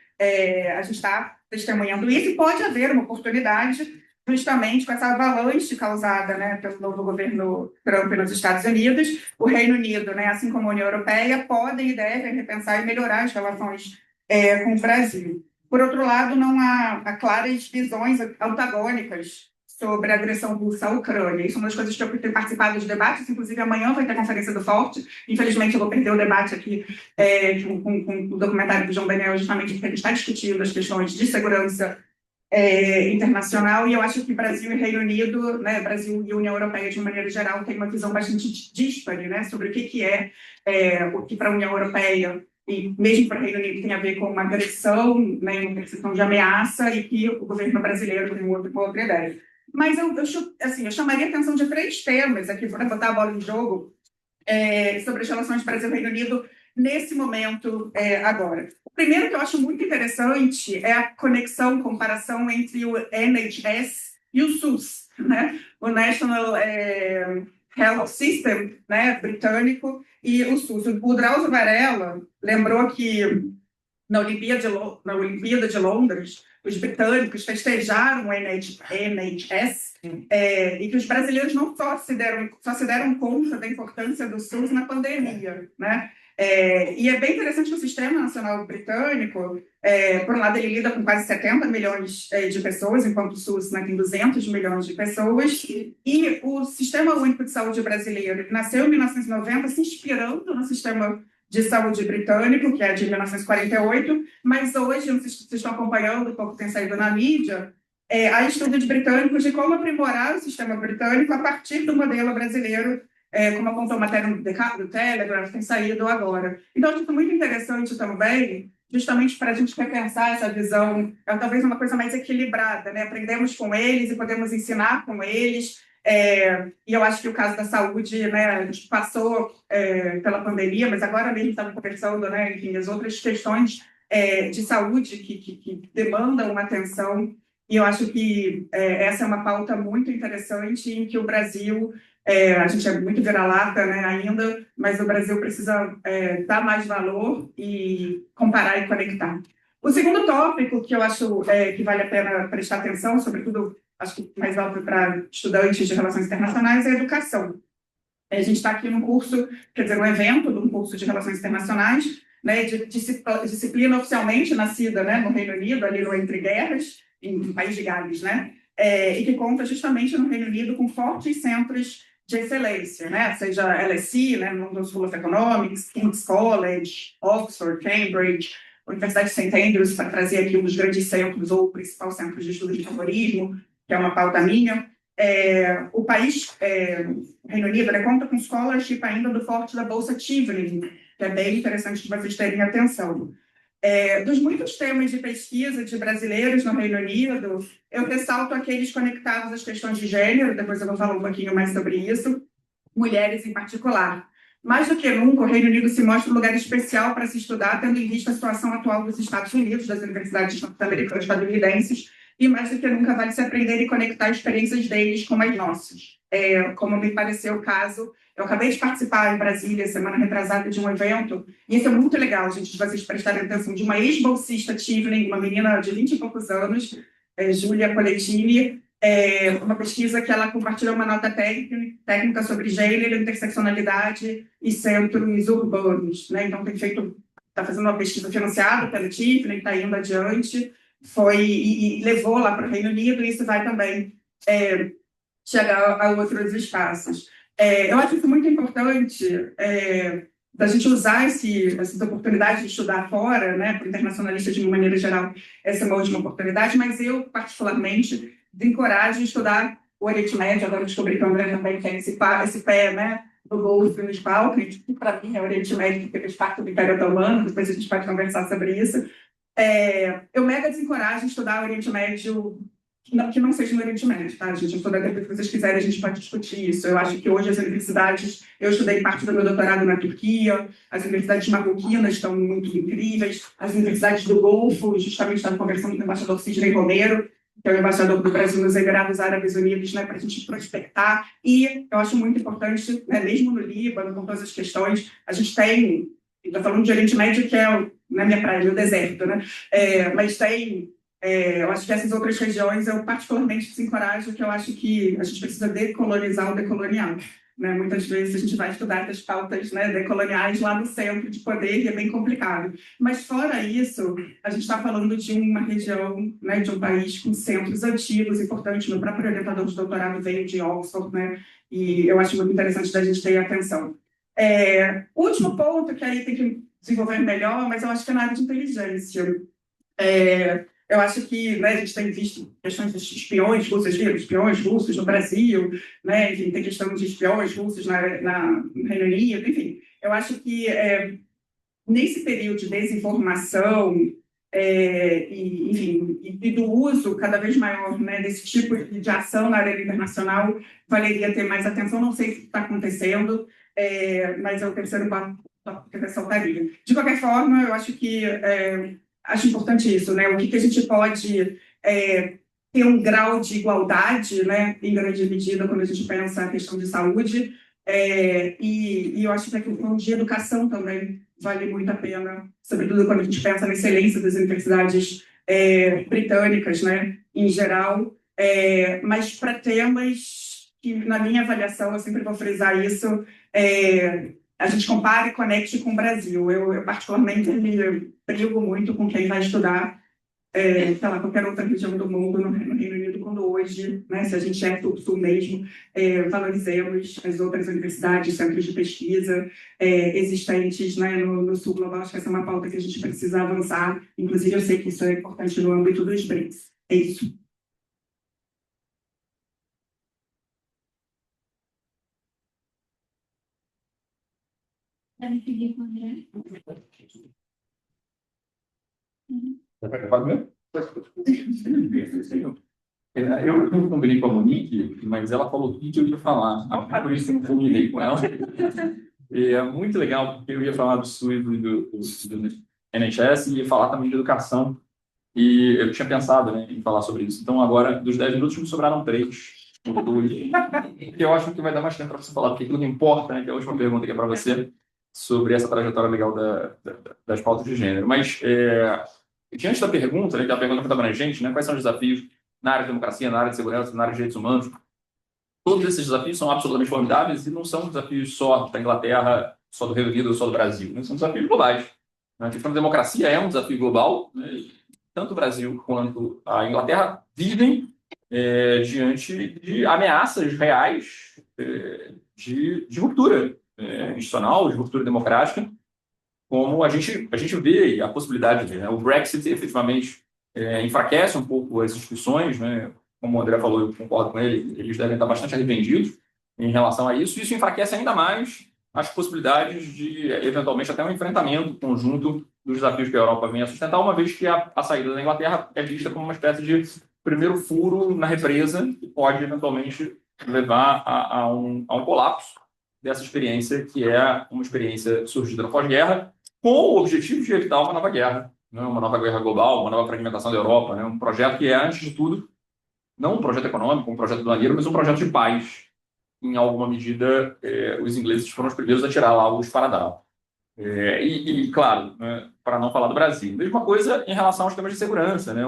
a gente está testemunhando isso, e pode haver uma oportunidade justamente com essa avalanche causada, né, pelo novo governo Trump nos Estados Unidos. O Reino Unido, né, assim como a União Europeia, podem e devem repensar e melhorar as relações com o Brasil. Por outro lado, não há claras visões antagônicas sobre a agressão russa à Ucrânia. Isso é uma das coisas que eu tenho participado dos debates, inclusive amanhã vai ter a Conferência do Forte. Infelizmente, eu vou perder o debate aqui com o documentário do João Daniel, justamente porque ele está discutindo as questões de segurança internacional, e eu acho que Brasil e Reino Unido, né, Brasil e União Europeia, de uma maneira geral, tem uma visão bastante díspare, né, sobre o que o que para a União Europeia e mesmo para o Reino Unido tem a ver com uma agressão, né, uma percepção de ameaça, e que o governo brasileiro tem uma outra ideia. Mas eu chamaria a atenção de 3 temas aqui para botar a bola em jogo sobre as relações Brasil e Reino Unido nesse momento agora. O primeiro que eu acho muito interessante é a comparação entre o NHS e o SUS, né? O National Health System, né, britânico, e o SUS. O Drauzio Varela lembrou que na Olimpíada de Londres, os britânicos festejaram o NHS e que os brasileiros não só se deram conta da importância do SUS na pandemia, né? E é bem interessante que o Sistema Nacional Britânico, por um lado, ele lida com quase 70 milhões de pessoas, enquanto o SUS, né, tem 200 milhões de pessoas, e o Sistema Único de Saúde brasileiro nasceu em 1990, se inspirando no Sistema de Saúde britânico, que é de 1948, mas hoje, não sei se vocês estão acompanhando, pouco tem saído na mídia, há estudos britânicos de como aprimorar o sistema britânico a partir do modelo brasileiro, como apontou a matéria do Telegraph, tem saído agora. Então, acho muito interessante também, justamente para a gente repensar essa visão, talvez uma coisa mais equilibrada, né? Aprendemos com eles e podemos ensinar com eles. E eu acho que o caso da saúde, né, a gente passou pela pandemia, mas agora mesmo estava conversando, né, enfim, as outras questões de saúde que demandam uma atenção, e eu acho que essa é uma pauta muito interessante em que o Brasil, a gente é muito vira-lata, né, ainda, mas o Brasil precisa dar mais valor e comparar e conectar. O segundo tópico que eu acho que vale a pena prestar atenção, sobretudo, acho que mais óbvio para estudantes de relações internacionais, é a educação. A gente está aqui num curso, quer dizer, um evento de um curso de relações internacionais, né, de disciplina oficialmente nascida, né, no Reino Unido, ali no Entre Guerras, em País de Gales, né, e que conta justamente no Reino Unido com fortes centros de excelência, né, seja LSE, né, London School of Economics, King's College, Oxford, Cambridge, Universidade de St. Andrews, para trazer aqui um dos grandes centros ou o principal centro de estudo de terrorismo, que é uma pauta minha. O país, o Reino Unido, conta com scholarship ainda do forte da Bolsa Tivoli, que é bem interessante que vocês terem atenção. Dos muitos temas de pesquisa de brasileiros no Reino Unido, eu ressalto aqueles conectados às questões de gênero, depois eu vou falar um pouquinho mais sobre isso, mulheres em particular. Mais do que nunca, o Reino Unido se mostra um lugar especial para se estudar, tendo em vista a situação atual dos Estados Unidos, das universidades estadunidenses, e mais do que nunca vale se aprender e conectar experiências deles com as nossas. Como me pareceu o caso, eu acabei de participar em Brasília, semana retrasada, de um evento, e isso é muito legal, gente, de vocês prestarem atenção, de uma ex-bolsista Tivlen, uma menina de 20 e poucos anos, Júlia Colettini, uma pesquisa que ela compartilhou uma nota técnica sobre gênero, interseccionalidade e centros urbanos, né? Então, está fazendo uma pesquisa financiada pela Tivlen, está indo adiante, e levou lá para o Reino Unido, e isso vai também chegar a outros espaços. Eu acho isso muito importante, da gente usar essas oportunidades de estudar fora, né, para o internacionalista, de uma maneira geral, essa é uma última oportunidade, mas eu, particularmente, encorajo a estudar o Oriente Médio. Agora descobri que o André também tem esse pé, né, no Golfo e nos Balcãs, que para mim é o Oriente Médio, porque fez parte do Império Otomano, depois a gente pode conversar sobre isso. Eu mega desencorajo a estudar o Oriente Médio que não seja no Oriente Médio, tá, gente? Toda vez que vocês quiserem, a gente pode discutir isso. Eu acho que hoje as universidades, eu estudei parte do meu doutorado na Turquia, as universidades marroquinas estão muito incríveis, as universidades do Golfo, justamente estava conversando com o embaixador Sidney Romero, que é o embaixador do Brasil nos Emirados Árabes Unidos, né, para a gente prospectar. E eu acho muito importante, né, mesmo no Líbano, com todas as questões, a gente tem, estou falando de Oriente Médio, que é na minha praia, no deserto, né? Mas tem. Eu acho que essas outras regiões eu particularmente desencorajo, que eu acho que a gente precisa decolonizar o decolonial. Né? Muitas vezes a gente vai estudar essas pautas, né, decoloniais lá no centro de poder, e é bem complicado. Mas fora isso, a gente está falando de uma região, né, de um país com centros antigos, importantes. Meu próprio orientador de doutorado veio de Oxford, né? E eu acho muito interessante da gente ter atenção. Último ponto, que aí tem que desenvolver melhor, mas eu acho que é na área de inteligência. Eu acho que, né, a gente tem visto questões de espiões russos no Brasil, né, enfim, tem questão de espiões russos no Reino Unido, enfim. Eu acho que nesse período de desinformação e do uso cada vez maior, né, desse tipo de ação na área internacional, valeria ter mais atenção. Não sei o que está acontecendo, mas é o terceiro ponto que eu ressaltaria. De qualquer forma, eu acho que acho importante isso, né? O que a gente pode ter um grau de igualdade, né, em grande medida, quando a gente pensa a questão de saúde, e eu acho que a questão de educação também vale muito a pena, sobretudo quando a gente pensa na excelência das universidades britânicas, né, em geral, mas para temas que, na minha avaliação, eu sempre vou frisar isso, a gente compara e conecte com o Brasil. Eu particularmente, me brigo muito com quem vai estudar, sei lá, qualquer outra região do mundo, no Reino Unido, quando hoje, né, se a gente é sul mesmo, valorizemos as outras universidades, centros de pesquisa existentes, né, no sul global. Acho que essa é uma pauta que a gente precisa avançar. Inclusive, eu sei que isso é importante no âmbito dos BRICS. É isso. Deve pedir com o André. Eu não combinei com a Monique, mas ela falou tudo que eu ia falar. Por isso eu combinei com ela. E é muito legal, porque eu ia falar do SUS e do NHS e ia falar também de educação. E eu tinha pensado, né, em falar sobre isso. Então, agora, dos 10 minutos, me sobraram 3. Que eu acho que vai dar mais tempo para você falar, porque tudo importa, né, que é a última pergunta que é para você, sobre essa trajetória legal das pautas de gênero. Mas, diante da pergunta, né, que é a pergunta muito abrangente, né, quais são os desafios na área de democracia, na área de segurança, na área de direitos humanos? Todos esses desafios são absolutamente formidáveis e não são desafios só da Inglaterra, só do Reino Unido ou só do Brasil, né? São desafios globais. A questão da democracia é um desafio global, né? Tanto o Brasil quanto a Inglaterra vivem diante de ameaças reais de ruptura institucional, de ruptura democrática, como a gente vê a possibilidade de, né? O Brexit efetivamente enfraquece um pouco as instituições, né? Como o André falou, eu concordo com ele, eles devem estar bastante arrependidos em relação a isso, e isso enfraquece ainda mais as possibilidades de, eventualmente, até um enfrentamento conjunto dos desafios que a Europa vem a sustentar, uma vez que a saída da Inglaterra é vista como uma espécie de primeiro furo na represa, que pode, eventualmente, levar a um colapso dessa experiência, que é uma experiência surgida na pós-guerra, com o objetivo de evitar uma nova guerra né, uma nova guerra global, uma nova fragmentação da Europa, né, um projeto que é, antes de tudo, não um projeto econômico, um projeto aduaneiro, mas um projeto de paz. Em alguma medida, os ingleses foram os primeiros a tirar lá o esparadrapo. Claro, né, para não falar do Brasil. Mesma coisa em relação aos temas de segurança, né,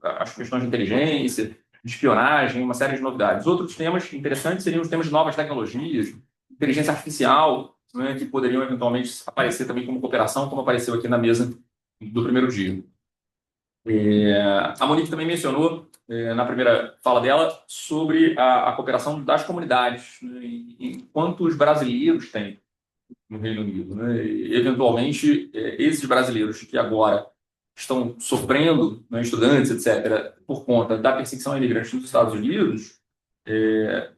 as questões de inteligência, de espionagem, uma série de novidades. Outros temas interessantes seriam os temas de novas tecnologias, inteligência artificial, né, que poderiam eventualmente aparecer também como cooperação, como apareceu aqui na mesa do primeiro dia. A Monique também mencionou, na primeira fala dela, sobre a cooperação das comunidades, né, e quantos brasileiros tem no Reino Unido, né? E, eventualmente, esses brasileiros que agora estão sofrendo, né, estudantes, etc., por conta da perseguição a imigrantes nos Estados Unidos,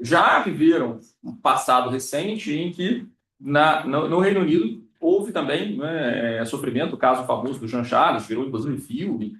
já viveram um passado recente em que no Reino Unido houve também, né, sofrimento, o caso famoso do Jean Charles, virou inclusive filme.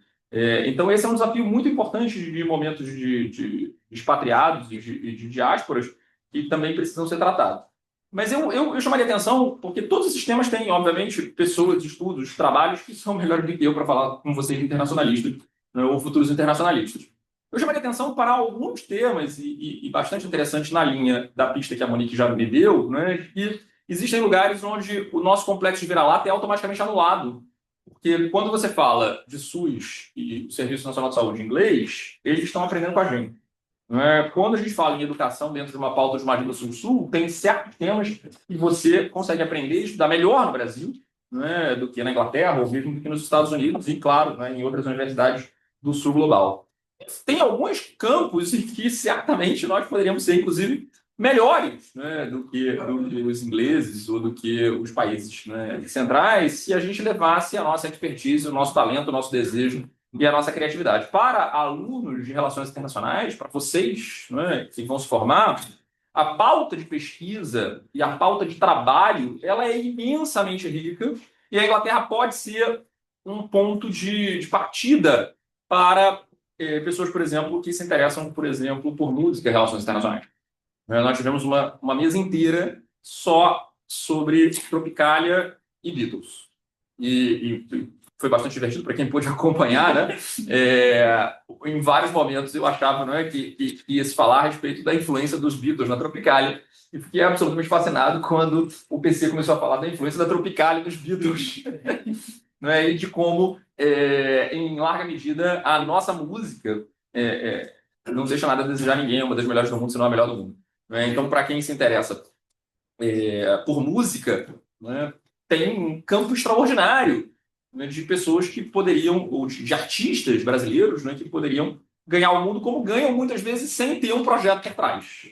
Então, esse é um desafio muito importante de momentos de expatriados e de diásporas que também precisam ser tratados. Mas eu chamaria atenção porque todos esses temas têm, obviamente, pessoas, estudos, trabalhos que são melhores do que eu para falar com vocês internacionalistas, né, ou futuros internacionalistas. Eu chamaria atenção para alguns temas e bastante interessantes na linha da pista que a Monique já me deu, né, que existem lugares onde o nosso complexo de vira-lata é automaticamente anulado. Porque quando você fala de SUS e Serviço Nacional de Saúde em inglês, eles estão aprendendo com a gente. Quando a gente fala em educação dentro de uma pauta de uma agenda sul-sul, tem certos temas que você consegue aprender e estudar melhor no Brasil, né, do que na Inglaterra ou mesmo do que nos Estados Unidos e, claro, né, em outras universidades do sul global. Tem alguns campos em que certamente nós poderíamos ser, inclusive, melhores, né, do que os ingleses ou do que os países, né, centrais, se a gente levasse a nossa expertise, o nosso talento, o nosso desejo e a nossa criatividade. Para alunos de relações internacionais, para vocês, né, que vão se formar, a pauta de pesquisa e a pauta de trabalho ela é imensamente rica e a Inglaterra pode ser um ponto de partida para pessoas, por exemplo, que se interessam, por exemplo, por música e relações internacionais. Nós tivemos uma mesa inteira só sobre Tropicália e Beatles. E foi bastante divertido para quem pôde acompanhar, né? Em vários momentos eu achava, não é, que ia se falar a respeito da influência dos Beatles na Tropicália. E fiquei absolutamente fascinado quando o PC começou a falar da influência da Tropicália dos Beatles. Não é? E de como, em larga medida, a nossa música não deixa nada a desejar ninguém, é uma das melhores do mundo, se não a melhor do mundo. Então, para quem se interessa por música, né, tem um campo extraordinário, né, de pessoas que poderiam, ou de artistas brasileiros, né, que poderiam ganhar o mundo como ganham muitas vezes sem ter um projeto por trás.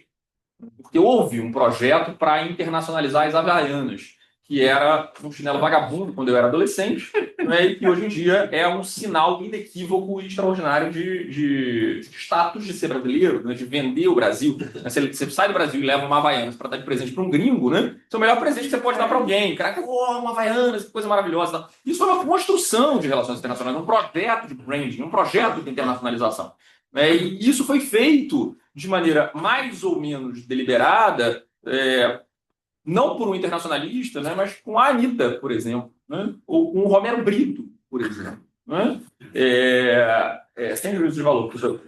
Porque houve um projeto para internacionalizar as Havaianas, que era um chinelo vagabundo quando eu era adolescente, né, e que hoje em dia é um sinal inequívoco e extraordinário de status de ser brasileiro, né, de vender o Brasil. Você sai do Brasil e leva uma Havaianas para dar de presente para um gringo, né? Esse é o melhor presente que você pode dar para alguém. Caraca, uma Havaianas, que coisa maravilhosa. Isso é uma construção de relações internacionais, um projeto de branding, um projeto de internacionalização. E isso foi feito de maneira mais ou menos deliberada, não por um internacionalista, né, mas com a Anitta, por exemplo, né, ou com o Romero Brito, por exemplo. Né? Sem juízo de valor, professor.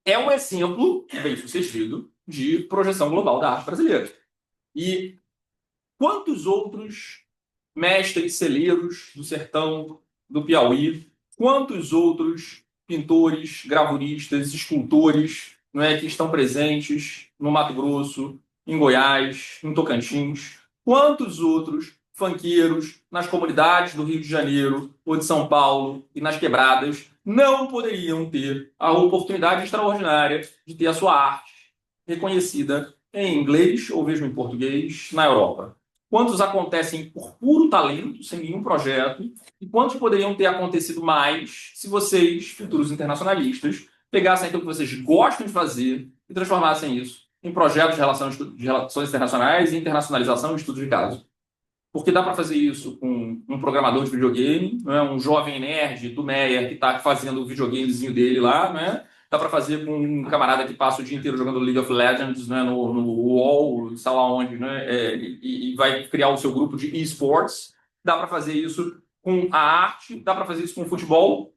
É um exemplo bem sucedido de projeção global da arte brasileira. E quantos outros mestres celeiros do sertão do Piauí, quantos outros pintores, gravuristas, escultores, não é, que estão presentes no Mato Grosso, em Goiás, em Tocantins, quantos outros funkeiros nas comunidades do Rio de Janeiro ou de São Paulo e nas quebradas não poderiam ter a oportunidade extraordinária de ter a sua arte reconhecida em inglês ou mesmo em português na Europa. Quantos acontecem por puro talento, sem nenhum projeto, e quantos poderiam ter acontecido mais se vocês, futuros internacionalistas, pegassem aquilo que vocês gostam de fazer e transformassem isso em projetos de relações internacionais e internacionalização de estudos de caso. Porque dá para fazer isso com um programador de videogame, né, um jovem nerd do Meyer que está fazendo o videogamezinho dele lá, né? Dá para fazer com um camarada que passa o dia inteiro jogando League of Legends, né, no UOL, sei lá onde, né, e vai criar o seu grupo de esports. Dá para fazer isso com a arte, dá para fazer isso com o futebol.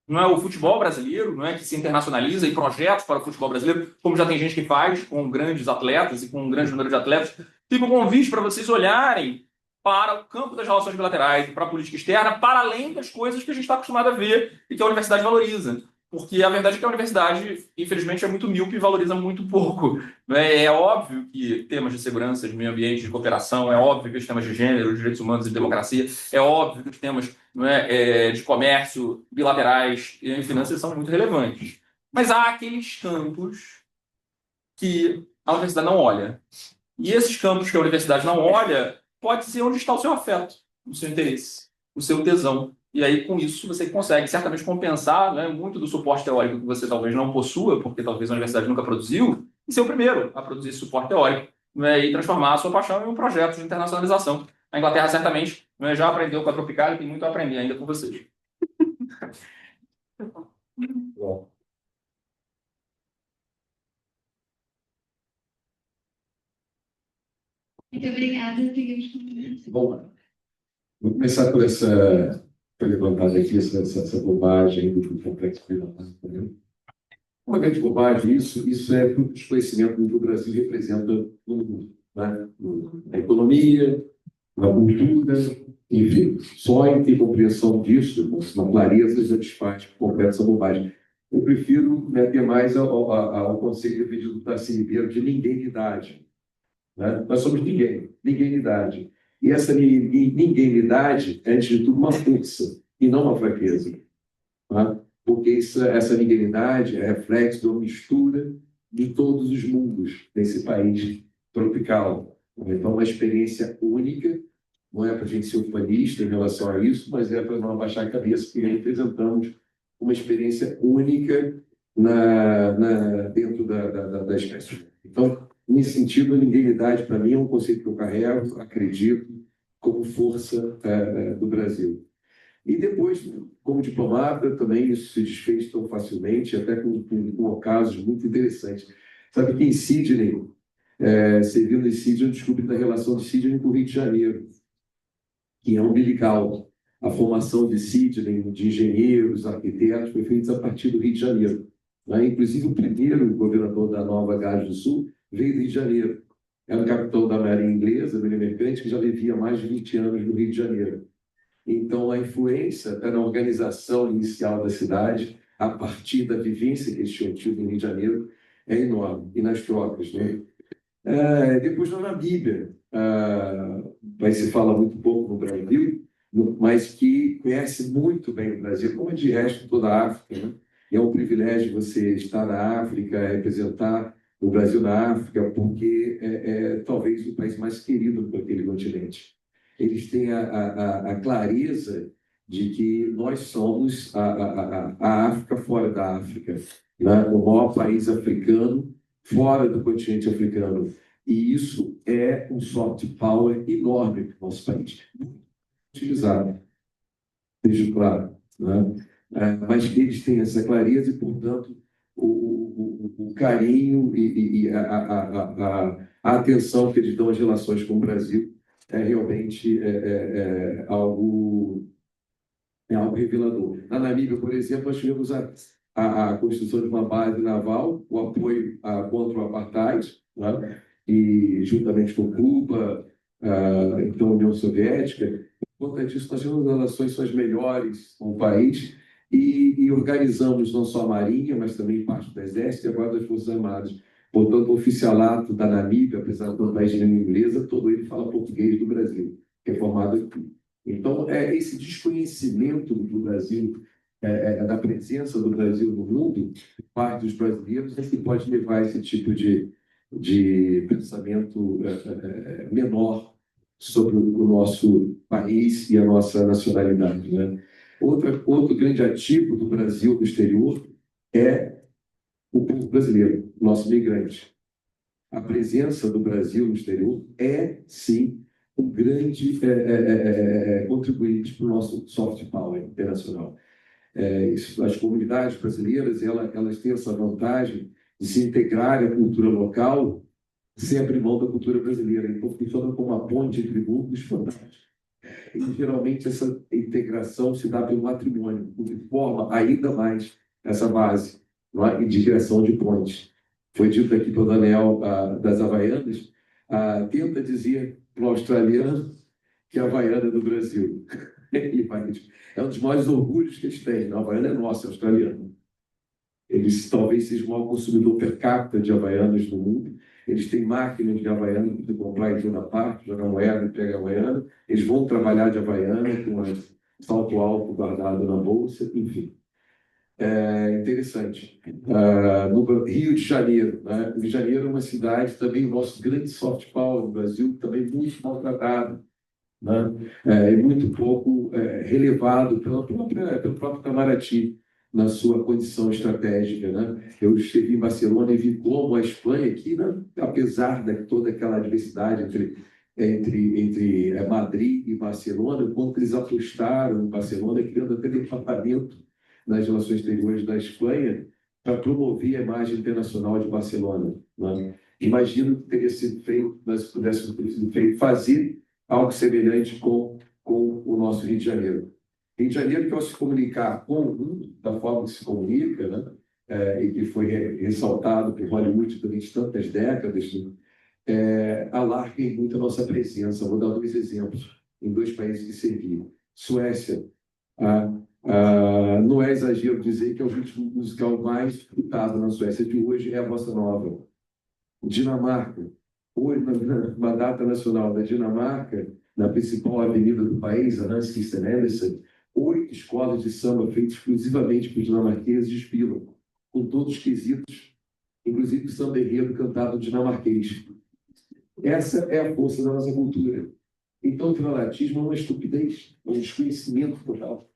Não é o futebol brasileiro, não é que se internacionaliza e projetos para o futebol brasileiro, como já tem gente que faz com grandes atletas e com um grande número de atletas. Fica um convite para vocês olharem para o campo das relações bilaterais, para a política externa, para além das coisas que a gente está acostumado a ver e que a universidade valoriza. Porque a verdade é que a universidade, infelizmente, é muito míope e valoriza muito pouco. É óbvio que temas de segurança, de meio ambiente, de cooperação, é óbvio que os temas de gênero, de direitos humanos e de democracia, é óbvio que os temas de comércio, bilaterais e em finanças são muito relevantes. Mas há aqueles campos que a universidade não olha. E esses campos que a universidade não olha, pode ser onde está o seu afeto, o seu interesse, o seu tesão. E aí, com isso, você consegue certamente compensar, né, muito do suporte teórico que você talvez não possua, porque talvez a universidade nunca produziu, e ser o primeiro a produzir esse suporte teórico, né, e transformar a sua paixão em um projeto de internacionalização. A Inglaterra, certamente, né, já aprendeu com a Tropicália e tem muito a aprender ainda com vocês. Bom, Muito obrigada, bom, vou começar por essa, por levantar aqui essa bobagem do complexo bilateral. Uma grande bobagem, isso é o desconhecimento que o Brasil representa no mundo, né? Na economia, na cultura, enfim, só em ter compreensão disso, na clareza, já desfaz por completo essa bobagem. Eu prefiro, né, ter mais ao conceito defendido do Darcy Ribeiro de ninguém-idade. Né? Nós somos ninguém-idade. E essa ninguém-idade é, antes de tudo, uma força e não uma fraqueza. Tá? Porque essa ninguém-idade é reflexo de uma mistura de todos os mundos desse país tropical. Então, uma experiência única, não é para a gente ser ufanista em relação a isso, mas é para não abaixar a cabeça, porque representamos uma experiência única dentro da espécie. Então, nesse sentido, a ninguém-idade, para mim, é um conceito que eu carrego, acredito, como força do Brasil. E depois, como diplomata, também isso se desfez tão facilmente, até com casos muito interessantes. Sabe que em Sydney, servindo em Sydney, eu descobri da relação de Sydney com o Rio de Janeiro, que é umbilical. A formação de Sydney, de engenheiros, arquitetos, foi feita a partir do Rio de Janeiro. Né? Inclusive, o primeiro governador da Nova Gales do Sul veio do Rio de Janeiro. Era o capitão da Marinha Inglesa, Marinha Mercante, que já vivia mais de 20 anos no Rio de Janeiro. Então, a influência na organização inicial da cidade, a partir da vivência que eles tinham tido no Rio de Janeiro, é enorme. E nas trocas, né? Depois, na Namíbia, mas se fala muito pouco no Brasil, mas que conhece muito bem o Brasil, como de resto toda a África. Né? E é um privilégio você estar na África, representar o Brasil na África, porque é talvez o país mais querido por aquele continente. Eles têm a clareza de que nós somos a África fora da África, né? O maior país africano fora do continente africano. E isso é um soft power enorme para o nosso país. Utilizado, seja claro. Né? Mas eles têm essa clareza e, portanto, o carinho e a atenção que eles dão às relações com o Brasil é realmente algo revelador. Na Namíbia, por exemplo, nós tivemos a construção de uma base naval, o apoio contra o apartheid, né? E juntamente com Cuba, então a União Soviética. Por conta disso, nós temos relações são as melhores com o país e organizamos não só a Marinha, mas também parte do Exército e agora das Forças Armadas. Portanto, o oficialato da Namíbia, apesar de todo país de língua inglesa, todo ele fala português do Brasil, que é formado aqui. Então, esse desconhecimento do Brasil, da presença do Brasil no mundo, parte dos brasileiros, é que pode levar a esse tipo de pensamento menor sobre o nosso país e a nossa nacionalidade. Né? Outro grande ativo do Brasil no exterior é o povo brasileiro, nosso migrante. A presença do Brasil no exterior é, sim, um grande contribuinte para o nosso soft power internacional. As comunidades brasileiras elas têm essa vantagem de se integrarem à cultura local sem abrir mão da cultura brasileira. Então, funciona como uma ponte entre mundos fantásticos. e geralmente essa integração se dá pelo matrimônio, o que forma ainda mais essa base, não é? E de criação de pontes. Foi dito aqui pelo Daniel das Havaianas, tenta dizer para o australiano que a Havaiana é do Brasil. É um dos maiores orgulhos que eles têm. A Havaiana é nossa, é australiana. Eles talvez sejam o maior consumidor per capita de Havaianas no mundo. Eles têm máquinas de Havaiana para comprar em toda parte, jogar moeda e pega Havaiana. Eles vão trabalhar de Havaiana com salto alto guardado na bolsa, enfim. É interessante. No Rio de Janeiro, né? Rio de Janeiro é uma cidade também, o nosso grande soft power no Brasil, também muito maltratado, né? E muito pouco relevado pelo próprio Itamaraty na sua condição estratégica, né? Eu estive em Barcelona e vi como a Espanha aqui, né? Apesar de toda aquela diversidade entre Madrid e Barcelona, quanto eles apostaram em Barcelona, criando até departamento nas relações exteriores da Espanha para promover a imagem internacional de Barcelona, né? Imagino que teria sido feito, mas pudesse ter sido feito, fazer algo semelhante com o nosso Rio de Janeiro. Rio de Janeiro, que ao se comunicar com o mundo, da forma que se comunica, né? E que foi ressaltado por Hollywood durante tantas décadas, né? Alarga muito a nossa presença. Vou dar 2 exemplos em 2 países que serviram. Suécia. Não é exagero dizer que é o ritmo musical mais escutado na Suécia de hoje é a bossa nova. Dinamarca. Hoje, na data nacional da Dinamarca, na principal avenida do país, a Hans Christian Andersen, 8 escolas de samba feitas exclusivamente por dinamarqueses desfilam, com todos os quesitos, inclusive o samba enredo cantado dinamarquês. Essa é a força da nossa cultura. Então, o viralatismo é uma estupidez, é um desconhecimento total.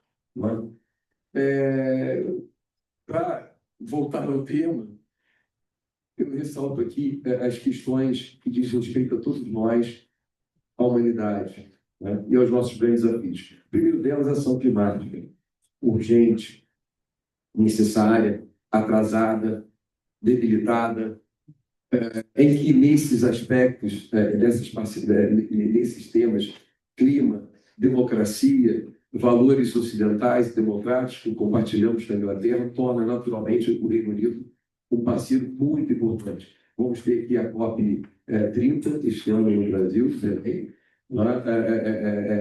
Para voltar ao tema, eu ressalto aqui as questões que dizem respeito a todos nós, à humanidade, né? E aos nossos grandes desafios. O primeiro delas é a ação climática, urgente, necessária, atrasada, debilitada, em que nesses aspectos, nesses temas, clima, democracia, valores ocidentais e democráticos que compartilhamos com a Inglaterra, torna naturalmente o Reino Unido um parceiro muito importante. Vamos ter aqui a COP30 este ano no Brasil também,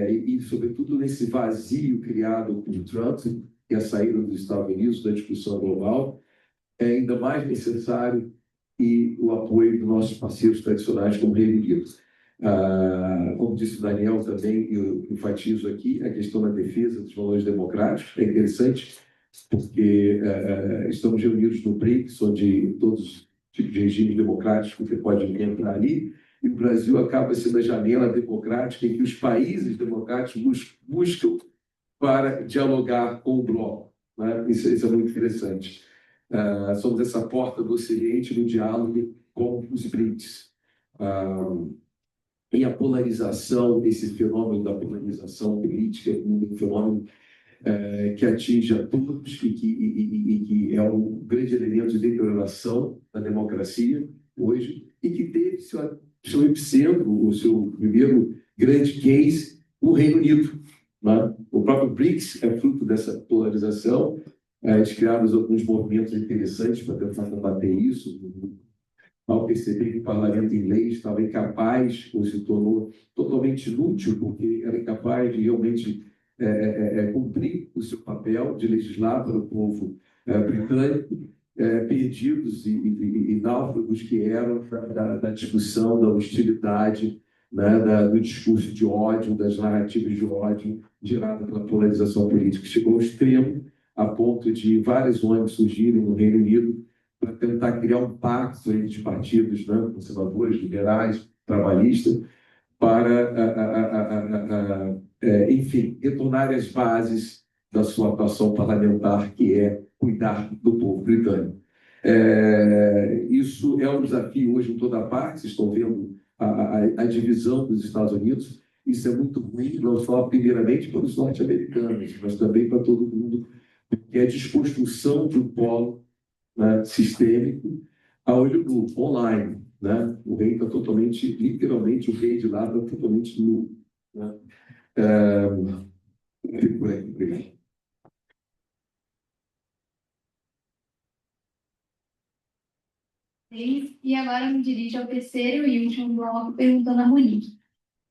e sobretudo nesse vazio criado por Trump e a saída dos Estados Unidos da discussão global, é ainda mais necessário e o apoio dos nossos parceiros tradicionais como o Reino Unido. Como disse o Daniel também, eu enfatizo aqui a questão da defesa dos valores democráticos. É interessante porque estamos reunidos no BRICS, onde todos os tipos de regimes democráticos você pode entrar ali, e o Brasil acaba sendo a janela democrática em que os países democráticos buscam para dialogar com o bloco, né? Isso é muito interessante. Somos essa porta do Ocidente no diálogo com os BRICS. E a polarização, esse fenômeno da polarização política, um fenômeno que atinge a todos e que é um grande elemento de deterioração da democracia hoje, e que teve seu epicentro, o seu primeiro grande case, no Reino Unido, né? O próprio BRICS é fruto dessa polarização. Eles criaram alguns movimentos interessantes para tentar combater isso. Ao perceber que o parlamento inglês estava incapaz, ou se tornou totalmente inútil, porque era incapaz de realmente cumprir o seu papel de legislar para o povo britânico, perdidos e náufragos que eram da discussão, da hostilidade, né, do discurso de ódio, das narrativas de ódio gerada pela polarização política. Chegou ao extremo, a ponto de várias ONGs surgirem no Reino Unido para tentar criar um pacto entre os partidos, né, conservadores, liberais, trabalhistas, para, enfim, retornar às bases da sua atuação parlamentar, que é cuidar do povo britânico. Isso é um desafio hoje em toda parte. Vocês estão vendo a divisão dos Estados Unidos. Isso é muito ruim, não só primeiramente para os norte-americanos, mas também para todo mundo, que é a desconstrução de um polo, né, sistêmico a olho nu, online, né? O rei está totalmente, literalmente, o rei de lá está totalmente nu, né? Fico por aí. Obrigado. E agora me dirijo ao terceiro e último bloco, perguntando a Monique.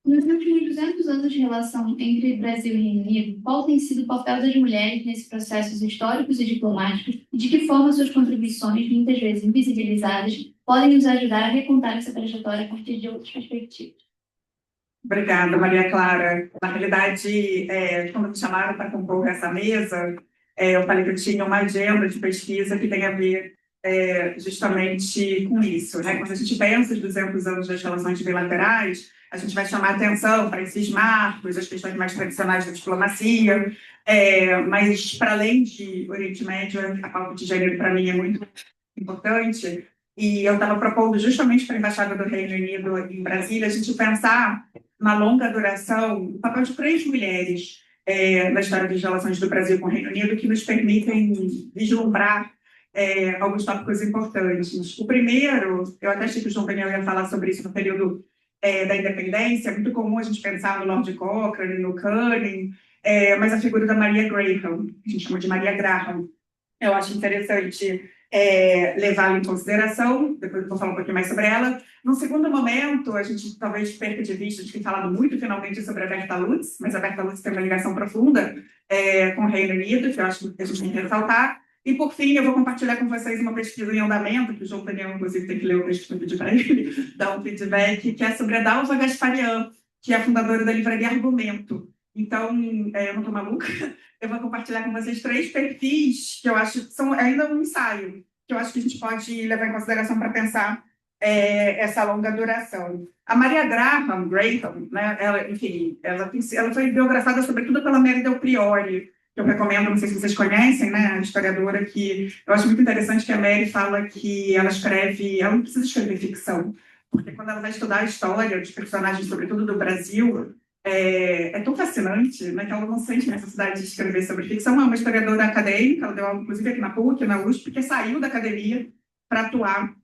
Nos últimos 200 anos de relação entre Brasil e Reino Unido, qual tem sido o papel das mulheres nesses processos históricos e diplomáticos e de que forma suas contribuições, muitas vezes invisibilizadas, podem nos ajudar a recontar essa trajetória a partir de outras perspectivas? Obrigada, Maria Clara. Na realidade, quando me chamaram para compor essa mesa, eu falei que eu tinha uma agenda de pesquisa que tem a ver justamente com isso, né? Quando a gente pensa os 200 anos das relações bilaterais, a gente vai chamar atenção para esses marcos, as questões mais tradicionais da diplomacia, mas, para além de Oriente Médio, a pauta de gênero, para mim, é muito importante, e eu estava propondo justamente para a Embaixada do Reino Unido em Brasília a gente pensar na longa duração o papel de 3 mulheres na história das relações do Brasil com o Reino Unido que nos permitem vislumbrar alguns tópicos importantes. O primeiro, eu até achei que o João Daniel ia falar sobre isso no período da independência, é muito comum a gente pensar no Lord Cochrane, no Canning, mas a figura da Maria Graham, a gente chama de Maria Graham, eu acho interessante levá-la em consideração, depois eu vou falar um pouquinho mais sobre ela. No segundo momento, a gente talvez perca de vista, a gente tem falado muito finalmente sobre a Berta Lutz, mas a Berta Lutz tem uma ligação profunda com o Reino Unido, que eu acho que a gente tem que ressaltar. E, por fim, eu vou compartilhar com vocês uma pesquisa em andamento, que o João Daniel, inclusive, tem que ler o texto para pedir para ele, dar um feedback, que é sobre a Dalva Gasparian, que é a fundadora da livraria Argumento. Então, eu não estou maluca, eu vou compartilhar com vocês 3 perfis que eu acho que são ainda um ensaio, que eu acho que a gente pode levar em consideração para pensar essa longa duração. A Maria Graham, né, ela foi biografada sobretudo pela Mary Del Priore, que eu recomendo, não sei se vocês conhecem, né, a historiadora, que eu acho muito interessante que a Mary fala que ela não precisa escrever ficção, porque quando ela vai estudar a história dos personagens, sobretudo do Brasil, é tão fascinante, né, que ela não sente necessidade de escrever sobre ficção. É uma historiadora acadêmica, ela deu aula, inclusive, aqui na PUC, na USP, porque saiu da academia para atuar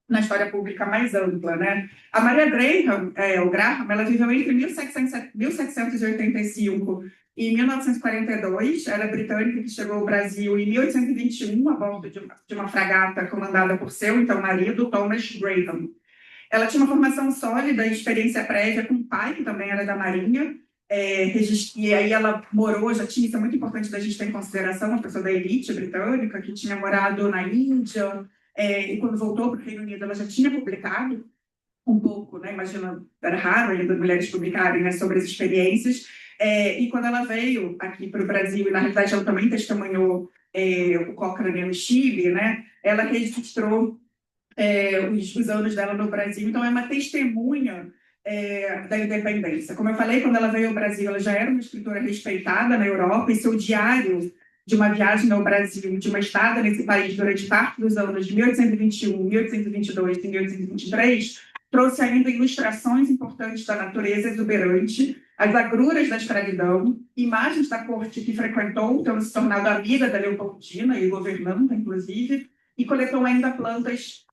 na história pública mais ampla, né? A Maria Graham, ela viveu entre 1785 e 1942, ela é britânica que chegou ao Brasil em 1821, a bordo de uma fragata comandada por seu então marido, Thomas Graham. Ela tinha uma formação sólida e experiência prévia com o pai, que também era da Marinha, e aí ela morou, já tinha, isso é muito importante da gente ter em consideração, uma pessoa da elite britânica, que tinha morado na Índia, e quando voltou para o Reino Unido, ela já tinha publicado um pouco, né? Imagina, era raro ainda mulheres publicarem, né, sobre as experiências, e quando ela veio aqui para o Brasil, e na realidade ela também testemunhou o Cochrane no Chile, né? Ela registrou os anos dela no Brasil, então é uma testemunha da independência. Como eu falei, quando ela veio ao Brasil, ela já era uma escritora respeitada na Europa, e seu diário de uma viagem ao Brasil, de uma estada nesse país durante parte dos anos de 1821, 1822 e 1823, trouxe ainda ilustrações importantes da natureza exuberante, as agruras da escravidão, imagens da corte que frequentou, tendo se tornado amiga da Leopoldina e governanta, inclusive, e coletou ainda plantas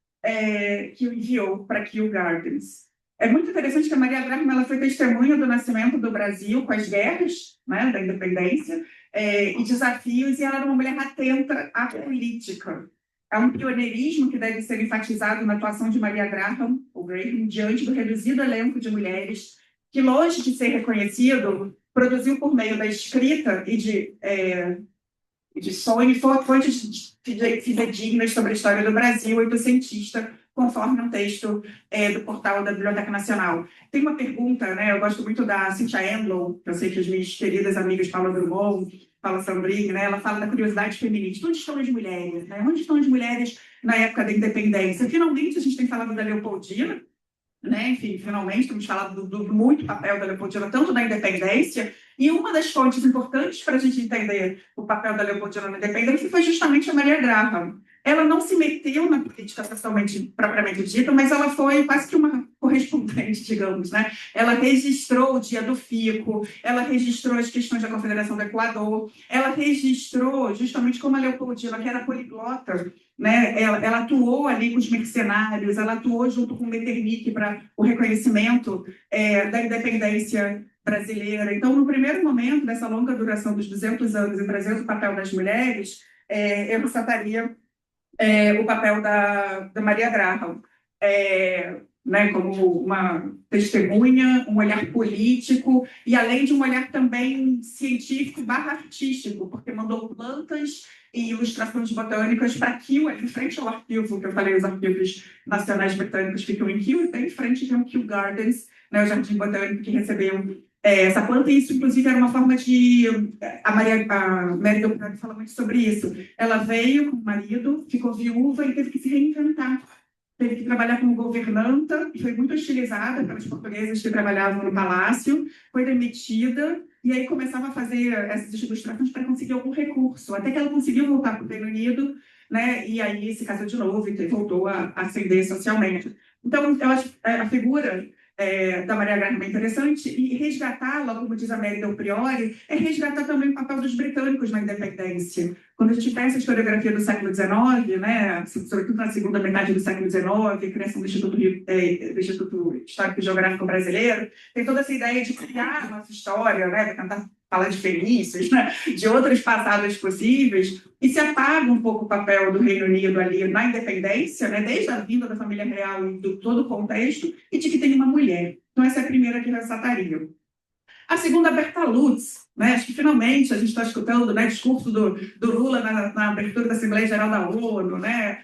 que o enviou para Kew Gardens. É muito interessante que a Maria Graham ela foi testemunha do nascimento do Brasil com as guerras, né, da independência, e desafios, e ela era uma mulher atenta à política. É um pioneirismo que deve ser enfatizado na atuação de Maria Graham, ou Graham, diante do reduzido elenco de mulheres que, longe de ser reconhecido, produziu por meio da escrita e de sonho fontes fidedignas sobre a história do Brasil e do cientista, conforme um texto do portal da Biblioteca Nacional. Tem uma pergunta, né? Eu gosto muito da Cynthia Enlow, que eu sei que as minhas queridas amigas Paula Drummond, Paula Sambrini, né? Ela fala da curiosidade feminista. Onde estão as mulheres? Né? Onde estão as mulheres na época da independência? Finalmente, a gente tem falado da Leopoldina, né? Enfim, finalmente, temos falado do muito papel da Leopoldina, tanto na independência, e uma das fontes importantes para a gente entender o papel da Leopoldina na independência foi justamente a Maria Graham. Ela não se meteu na política socialmente propriamente dita, mas ela foi quase que uma correspondente, digamos, né? Ela registrou o Dia do Fico, ela registrou as questões da Confederação do Equador, ela registrou justamente como a Leopoldina, que era poliglota, né? Ela atuou ali com os mercenários, ela atuou junto com o Metternich para o reconhecimento da independência brasileira. Então, no primeiro momento dessa longa duração dos 200 anos e trazendo o papel das mulheres, eu ressaltaria o papel da Maria Graham, né, como uma testemunha, um olhar político, e além de um olhar também científico/artístico, porque mandou plantas e ilustrações botânicas para Kew, em frente ao arquivo, que eu falei, os arquivos nacionais britânicos ficam em Kew, e bem em frente tem o Kew Gardens, né, o jardim botânico que recebeu essa planta, e isso, inclusive, era uma forma de... A Mary Douglas fala muito sobre isso. Ela veio com o marido, ficou viúva e teve que se reinventar. Teve que trabalhar como governanta, e foi muito hostilizada pelos portugueses que trabalhavam no palácio, foi demitida, e aí começava a fazer essas ilustrações para conseguir algum recurso, até que ela conseguiu voltar para o Reino Unido, né, e aí se casou de novo e voltou a ascender socialmente. Então, eu acho que a figura da Maria Graham é interessante, e resgatá-la, como diz a Mary Del Priore, é resgatar também o papel dos britânicos na independência. Quando a gente pensa a historiografia do século XIX, né, sobretudo na segunda metade do século XIX, a criação do Instituto Histórico e Geográfico Brasileiro, tem toda essa ideia de criar a nossa história, né, de tentar falar de Fenícios, né, de outros passados possíveis, e se apaga um pouco o papel do Reino Unido ali na independência, né, desde a vinda da família real e do todo o contexto, e de que tem uma mulher. Então, essa é a primeira que eu ressaltaria. A segunda, Berta Lutz, né? Acho que finalmente a gente está escutando, né, o discurso do Lula na abertura da Assembleia Geral da ONU, né?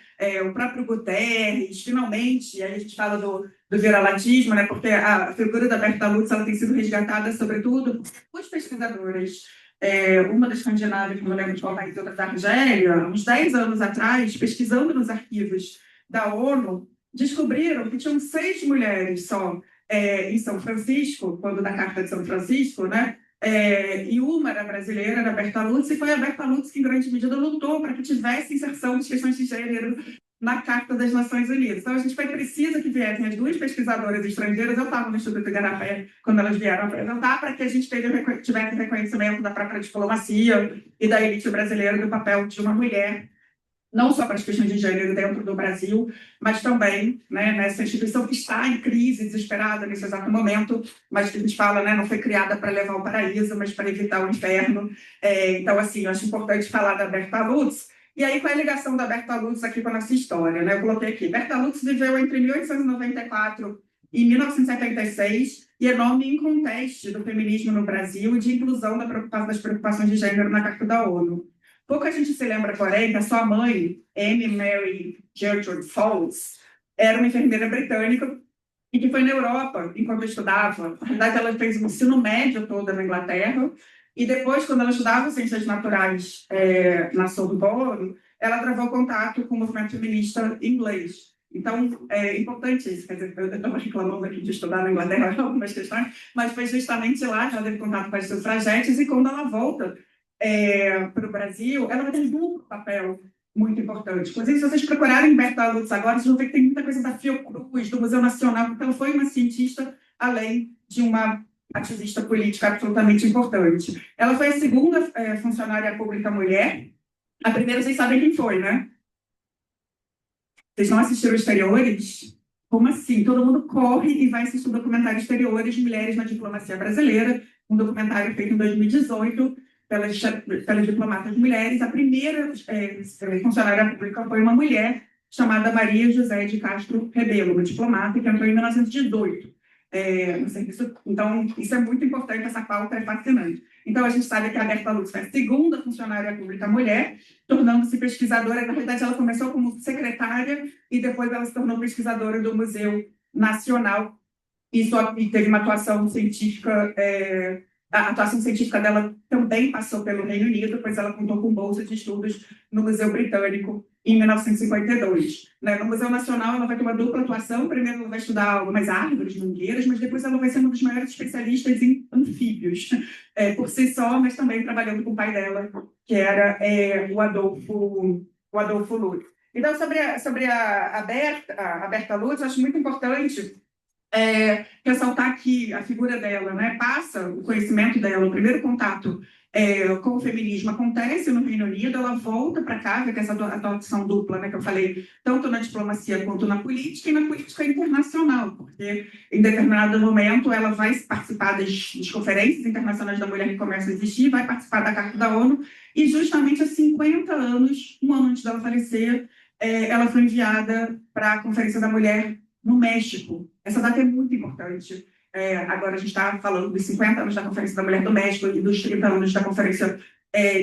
O próprio Guterres, finalmente, aí a gente fala do viralatismo, né? Porque a figura da Berta Lutz ela tem sido resgatada, sobretudo, por pesquisadoras. Uma das escandinavas, que não lembro de qual país, outra da Argélia, uns 10 anos atrás, pesquisando nos arquivos da ONU, descobriram que tinham 6 mulheres só em São Francisco, quando da Carta de São Francisco, né? E uma era brasileira, era a Berta Lutz, e foi a Berta Lutz que, em grande medida, lutou para que tivesse inserção de questões de gênero na Carta das Nações Unidas. Então, a gente foi precisa que viessem as 2 pesquisadoras estrangeiras, eu estava no Instituto Igarapé quando elas vieram apresentar, para que a gente tivesse reconhecimento da própria diplomacia e da elite brasileira do papel de uma mulher, não só para as questões de gênero dentro do Brasil, mas também, né, nessa instituição que está em crise, desesperada nesse exato momento, mas que a gente fala, né, não foi criada para levar ao paraíso, mas para evitar o inferno. Então, assim, eu acho importante falar da Berta Lutz. E aí, qual é a ligação da Berta Lutz aqui com a nossa história? Né? Eu coloquei aqui. Berta Lutz viveu entre 1894 e 1976 e é nome inconteste do feminismo no Brasil e de inclusão das preocupações de gênero na Carta da ONU. Pouca gente se lembra, porém, que a sua mãe, Amy Mary Gertrude Falls, era uma enfermeira britânica e que foi na Europa enquanto estudava. Na verdade, ela fez o ensino médio todo na Inglaterra e depois, quando ela estudava ciências naturais na Sorbonne, ela travou contato com o movimento feminista inglês. Então, é importante isso. Quer dizer, eu estou reclamando aqui de estudar na Inglaterra algumas questões, mas foi justamente lá que ela teve contato com as sufragetes e quando ela volta para o Brasil, ela vai ter um papel muito importante. Inclusive, se vocês procurarem Berta Lutz agora, vocês vão ver que tem muita coisa da Fiocruz, do Museu Nacional, porque ela foi uma cientista, além de uma ativista política absolutamente importante. Ela foi a segunda funcionária pública mulher. A primeira, vocês sabem quem foi, né? Vocês não assistiram Exteriores? Como assim? Todo mundo corre e vai assistir o documentário Exteriores, Mulheres na Diplomacia Brasileira, um documentário feito em 2018, pelas diplomatas mulheres. A primeira funcionária pública foi uma mulher chamada Maria José de Castro Rebelo, uma diplomata que entrou em 1918 no serviço. Então, isso é muito importante, essa pauta é fascinante. Então, a gente sabe que a Berta Lutz foi a segunda funcionária pública mulher, tornando-se pesquisadora. Na verdade, ela começou como secretária e depois ela se tornou pesquisadora do Museu Nacional e teve uma atuação científica. A atuação científica dela também passou pelo Reino Unido, pois ela contou com bolsa de estudos no Museu Britânico em 1952. No Museu Nacional, ela vai ter uma dupla atuação. Primeiro, ela vai estudar algumas árvores mangueiras, mas depois ela vai ser uma dos maiores especialistas em anfíbios, por si só, mas também trabalhando com o pai dela, que era o Adolfo Lutz. Então, sobre a Berta Lutz, eu acho muito importante ressaltar que a figura dela, né, passa o conhecimento dela, o primeiro contato como o feminismo acontece no Reino Unido, ela volta para cá, com essa atuação dupla, né, que eu falei, tanto na diplomacia quanto na política, e na política internacional, porque em determinado momento ela vai participar das conferências internacionais da mulher que começam a existir, vai participar da Carta da ONU, e justamente há 50 anos, um ano antes dela falecer, ela foi enviada para a Conferência da Mulher no México. Essa data é muito importante. Agora a gente está falando dos 50 anos da Conferência da Mulher do México e dos 30 anos da Conferência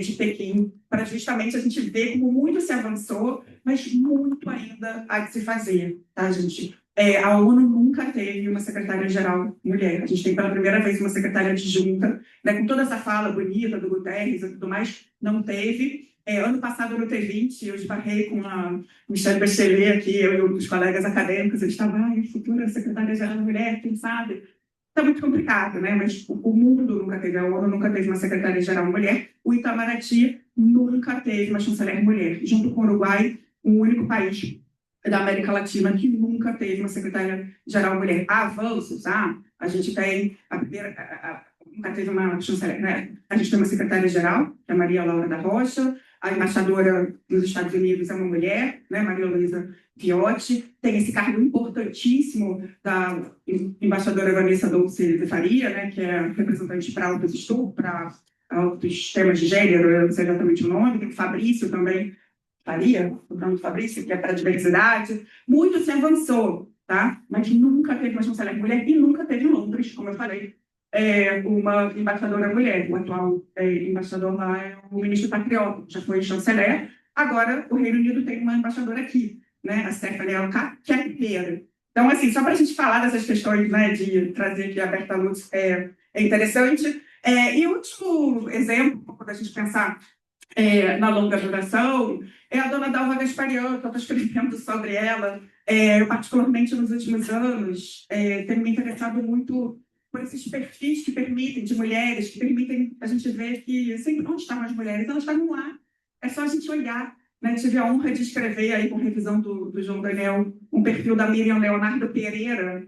de Pequim, para justamente a gente ver como muito se avançou, mas muito ainda há de se fazer, tá, gente? A ONU nunca teve uma secretária-geral mulher. A gente tem pela primeira vez uma secretária adjunta, né, com toda essa fala bonita do Guterres e tudo mais, não teve. Ano passado, no T20, eu esbarrei com a Michelle Bachelet aqui, eu e outros colegas acadêmicos, eu estava, futura secretária-geral mulher, quem sabe? Está muito complicado, né? Mas o mundo nunca teve, a ONU nunca teve uma secretária-geral mulher, o Itamaraty nunca teve uma chanceler mulher, junto com o Uruguai, o único país da América Latina que nunca teve uma secretária-geral mulher. Há avanços, a gente tem a primeira, nunca teve uma chanceler, né? A gente tem uma secretária-geral, que é a Maria Laura da Rocha, a embaixadora dos Estados Unidos é uma mulher, né? Maria Luísa Viotti, tem esse cargo importantíssimo da embaixadora Vanessa Dulce de Faria, né? Que é representante para outros estudos, para outros temas de gênero, eu não sei exatamente o nome, tem o Fabrício também, Faria, o nome do Fabrício, que é para a diversidade. Muito se avançou, tá? Mas nunca teve uma chanceler mulher e nunca teve em Londres, como eu falei, uma embaixadora mulher. O atual embaixador lá é o ministro Patriota, já foi chanceler. Agora, o Reino Unido tem uma embaixadora aqui, né? A Stephanie Elka, que é a primeira. Então, assim, só para a gente falar dessas questões, né, de trazer aqui a Berta Lutz, é interessante. E o último exemplo, para a gente pensar na longa duração, é a dona Dalva Gasparian, que eu estou escrevendo sobre ela. Eu, particularmente nos últimos anos, tenho me interessado muito por esses perfis que permitem, de mulheres, que permitem a gente ver que sempre onde estavam as mulheres, elas estavam lá. É só a gente olhar. Né? Tive a honra de escrever, aí, com revisão do João Daniel, um perfil da Miriam Leonardo Pereira,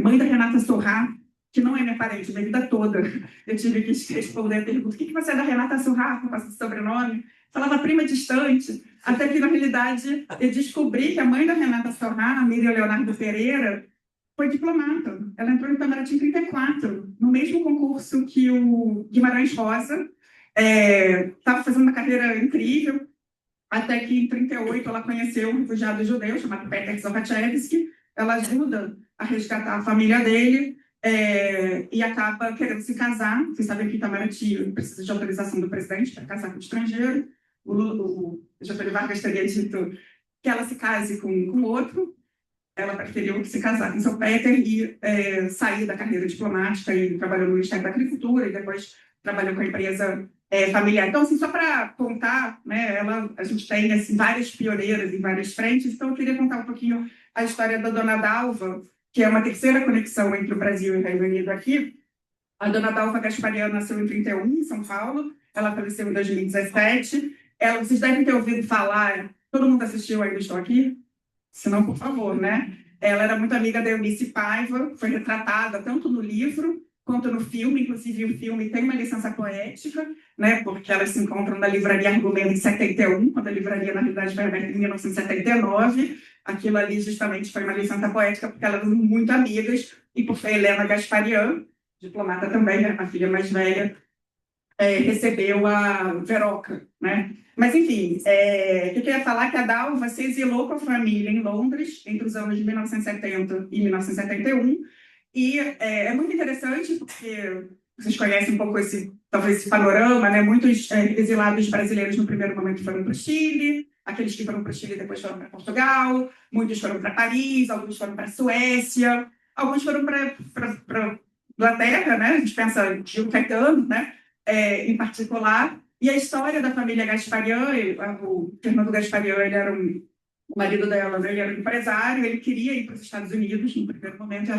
mãe da Renata Sorrá, que não é minha parente, minha vida toda. Eu tive que responder a pergunta: o que você é da Renata Sorrá, com esse sobrenome? Falava prima distante, até que, na realidade, eu descobri que a mãe da Renata Sorrá, a Miriam Leonardo Pereira, foi diplomata. Ela entrou no Itamaraty em 34, no mesmo concurso que o Guimarães Rosa. Estava fazendo uma carreira incrível, até que em 38 ela conheceu um refugiado judeu chamado Peter Zokachevsky. Ela ajuda a resgatar a família dele e acaba querendo se casar. Vocês sabem que Itamaraty precisa de autorização do presidente para casar com o estrangeiro. O Getúlio Vargas teria dito que ela se case com outro. Ela preferiu se casar com seu Peter e sair da carreira diplomática, e trabalhou no Ministério da Agricultura e depois trabalhou com a empresa familiar. Então, assim, só para contar, né, a gente tem assim, várias pioneiras em várias frentes, então eu queria contar um pouquinho a história da dona Dalva, que é uma terceira conexão entre o Brasil e o Reino Unido aqui. A dona Dalva Gasparian nasceu em 31, em São Paulo, ela faleceu em 2017. Vocês devem ter ouvido falar, todo mundo assistiu Ainda Estou Aqui? Se não, por favor, né? Ela era muito amiga da Eunice Paiva, foi retratada tanto no livro quanto no filme. Inclusive, o filme tem uma licença poética, né? Porque elas se encontram na Livraria Argumento em 71, quando a livraria, na realidade, foi aberta em 1979. Aquilo ali, justamente, foi uma licença poética, porque elas eram muito amigas, e porque a Helena Gasparian, diplomata também, a filha mais velha, recebeu a Veroca, né? Mas, enfim, eu queria falar que a Dalva se exilou com a família em Londres entre os anos de 1970 e 1971, e é muito interessante porque vocês conhecem um pouco talvez esse panorama, né? Muitos exilados brasileiros no primeiro momento foram para o Chile, aqueles que foram para o Chile depois foram para Portugal, muitos foram para Paris, alguns foram para a Suécia, alguns foram para Inglaterra, né? A gente pensa em Gil Caetano, né? Em particular. E a história da família Gasparian, o Fernando Gasparian, ele era o marido dela, né? Ele era um empresário, ele queria ir para os Estados Unidos no primeiro momento,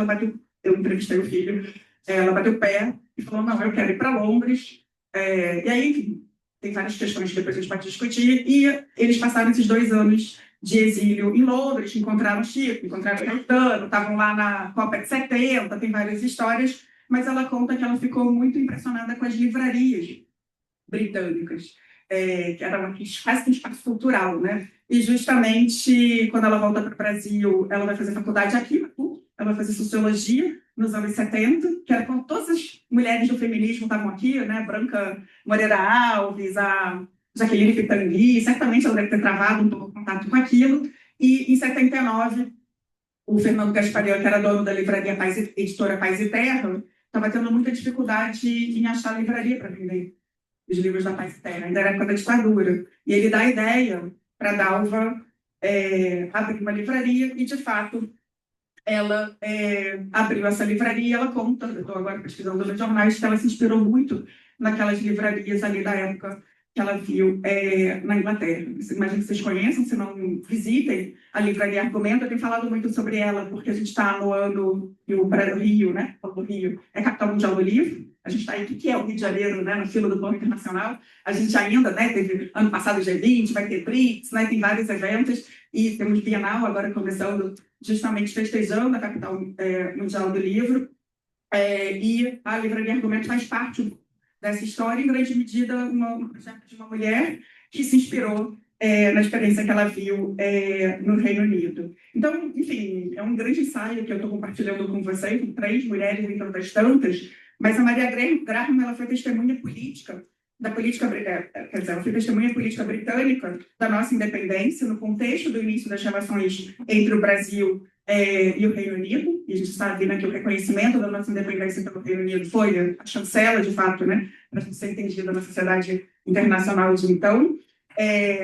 eu entrevistei o filho, ela bateu o pé e falou: não, eu quero ir para Londres. E aí, enfim, tem várias questões que depois a gente pode discutir, e eles passaram esses 2 anos de exílio em Londres, encontraram Chico, encontraram Caetano, estavam lá na Copa de 70, tem várias histórias, mas ela conta que ela ficou muito impressionada com as livrarias britânicas, que era quase que um espaço cultural, né? E justamente quando ela volta para o Brasil, ela vai fazer faculdade aqui, na PUC, ela vai fazer sociologia nos anos 70, que era quando todas as mulheres do feminismo estavam aqui, né? Branca Moreira Alves, a Jaqueline Pitangui, certamente ela deve ter travado um pouco o contato com aquilo. E em 79, o Fernando Gasparian, que era dono da livraria editora Paz e Terra, estava tendo muita dificuldade em achar livraria para vender os livros da Paz e Terra, ainda era época da ditadura. E ele dá a ideia para a Dalva abrir uma livraria, e, de fato, ela abriu essa livraria. E ela conta, eu estou agora pesquisando nos jornais, que ela se inspirou muito naquelas livrarias ali da época que ela viu na Inglaterra. Imagino que vocês conheçam, se não, visitem a Livraria Argumento. Eu tenho falado muito sobre ela, porque a gente está no ano do Rio, né? O Rio é a capital mundial do livro. A gente está aí, o que é o Rio de Janeiro, né? Na fila do Banco Internacional. A gente ainda, né? Teve ano passado o G20, vai ter BRICS, né? Tem vários eventos. E temos Bienal agora começando, justamente festejando a capital mundial do livro. E a Livraria Argumento faz parte dessa história, em grande medida, um projeto de uma mulher que se inspirou na experiência que ela viu no Reino Unido. Então, enfim, é um grande ensaio que eu estou compartilhando com vocês, com 3 mulheres, entre outras tantas, mas a Maria Graham, ela foi testemunha política ela foi testemunha política britânica da nossa independência, no contexto do início das relações entre o Brasil e o Reino Unido. E a gente sabe, né, que o reconhecimento da nossa independência pelo Reino Unido foi a chancela, de fato, né, para ser entendida na sociedade internacional de então.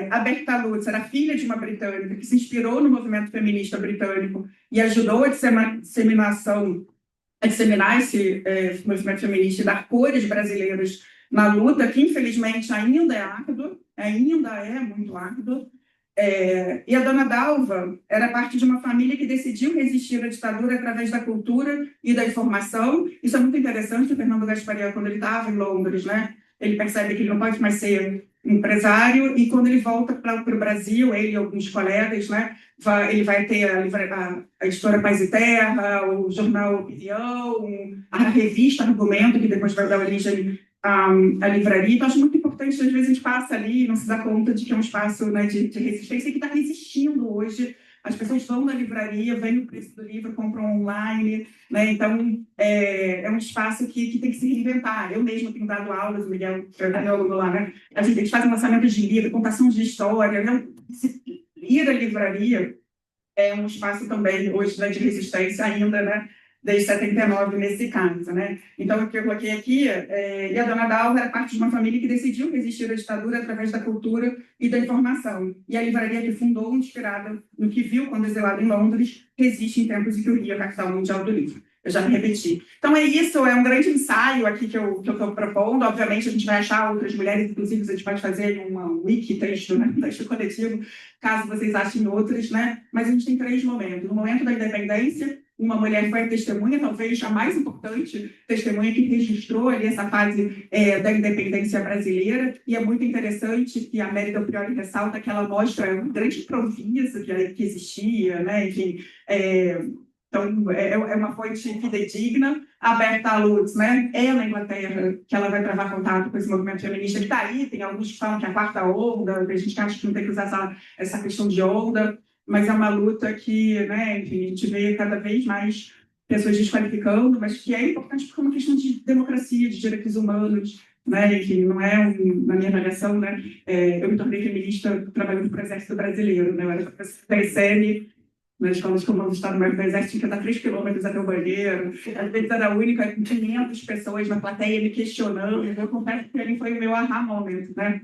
A Berta Lutz era filha de uma britânica que se inspirou no movimento feminista britânico e ajudou a disseminar esse movimento feminista e dar cores brasileiras na luta, que infelizmente ainda é árdua, ainda é muito árdua. E a dona Dalva era parte de uma família que decidiu resistir à ditadura através da cultura e da informação. Isso é muito interessante. O Fernando Gasparian, quando ele estava em Londres, né, ele percebe que ele não pode mais ser empresário, e quando ele volta para o Brasil, ele e alguns colegas, né, ele vai ter a editora Paz e Terra, o jornal Opinião, a revista Argumento, que depois vai dar origem à livraria. Então, acho muito importante, às vezes a gente passa ali e não se dá conta de que é um espaço, né, de resistência e que está resistindo hoje. As pessoas vão na livraria, veem o preço do livro, compram online, né? Então, é um espaço que tem que se reinventar. Eu mesma tenho dado aulas, o Miguel, meu aluno lá, né? A gente faz lançamentos de livro, contação de história, né? Ir à livraria é um espaço também, hoje, né, de resistência ainda, né? Desde 79, nesse caso, né? Então, o que eu coloquei aqui, e a dona Dalva era parte de uma família que decidiu resistir à ditadura através da cultura e da informação. E a livraria que fundou, inspirada no que viu quando exilada em Londres, resiste em tempos em que o Rio é a capital mundial do livro. Eu já me repeti. Então, é isso, é um grande ensaio aqui que eu estou propondo. Obviamente, a gente vai achar outras mulheres, inclusive, a gente pode fazer um wiki-texto, né? Um texto coletivo, caso vocês achem outras, né? Mas a gente tem 3 momentos. No momento da independência, uma mulher foi a testemunha, talvez a mais importante testemunha, que registrou ali essa fase da independência brasileira. E é muito interessante que a Mérida Priori ressalta que ela mostra um grande improviso que existia, né? Enfim, então, é uma fonte fidedigna. A Berta Lutz, né, é na Inglaterra que ela vai travar contato com esse movimento feminista que está aí. Tem alguns que falam que é a 4ª onda, tem gente que acha que não tem que usar essa questão de onda, mas é uma luta que, né, enfim, a gente vê cada vez mais pessoas desqualificando, mas que é importante porque é uma questão de democracia, de direitos humanos, né, enfim, não é, na minha avaliação, né, eu me tornei feminista trabalhando para o Exército Brasileiro, né, eu era PSL, na escola de comando do Estado Maior do Exército, tinha que andar 3 quilômetros até o banheiro. Às vezes era a única, com 500 pessoas na plateia me questionando. Eu confesso que ele foi o meu aha moment, né?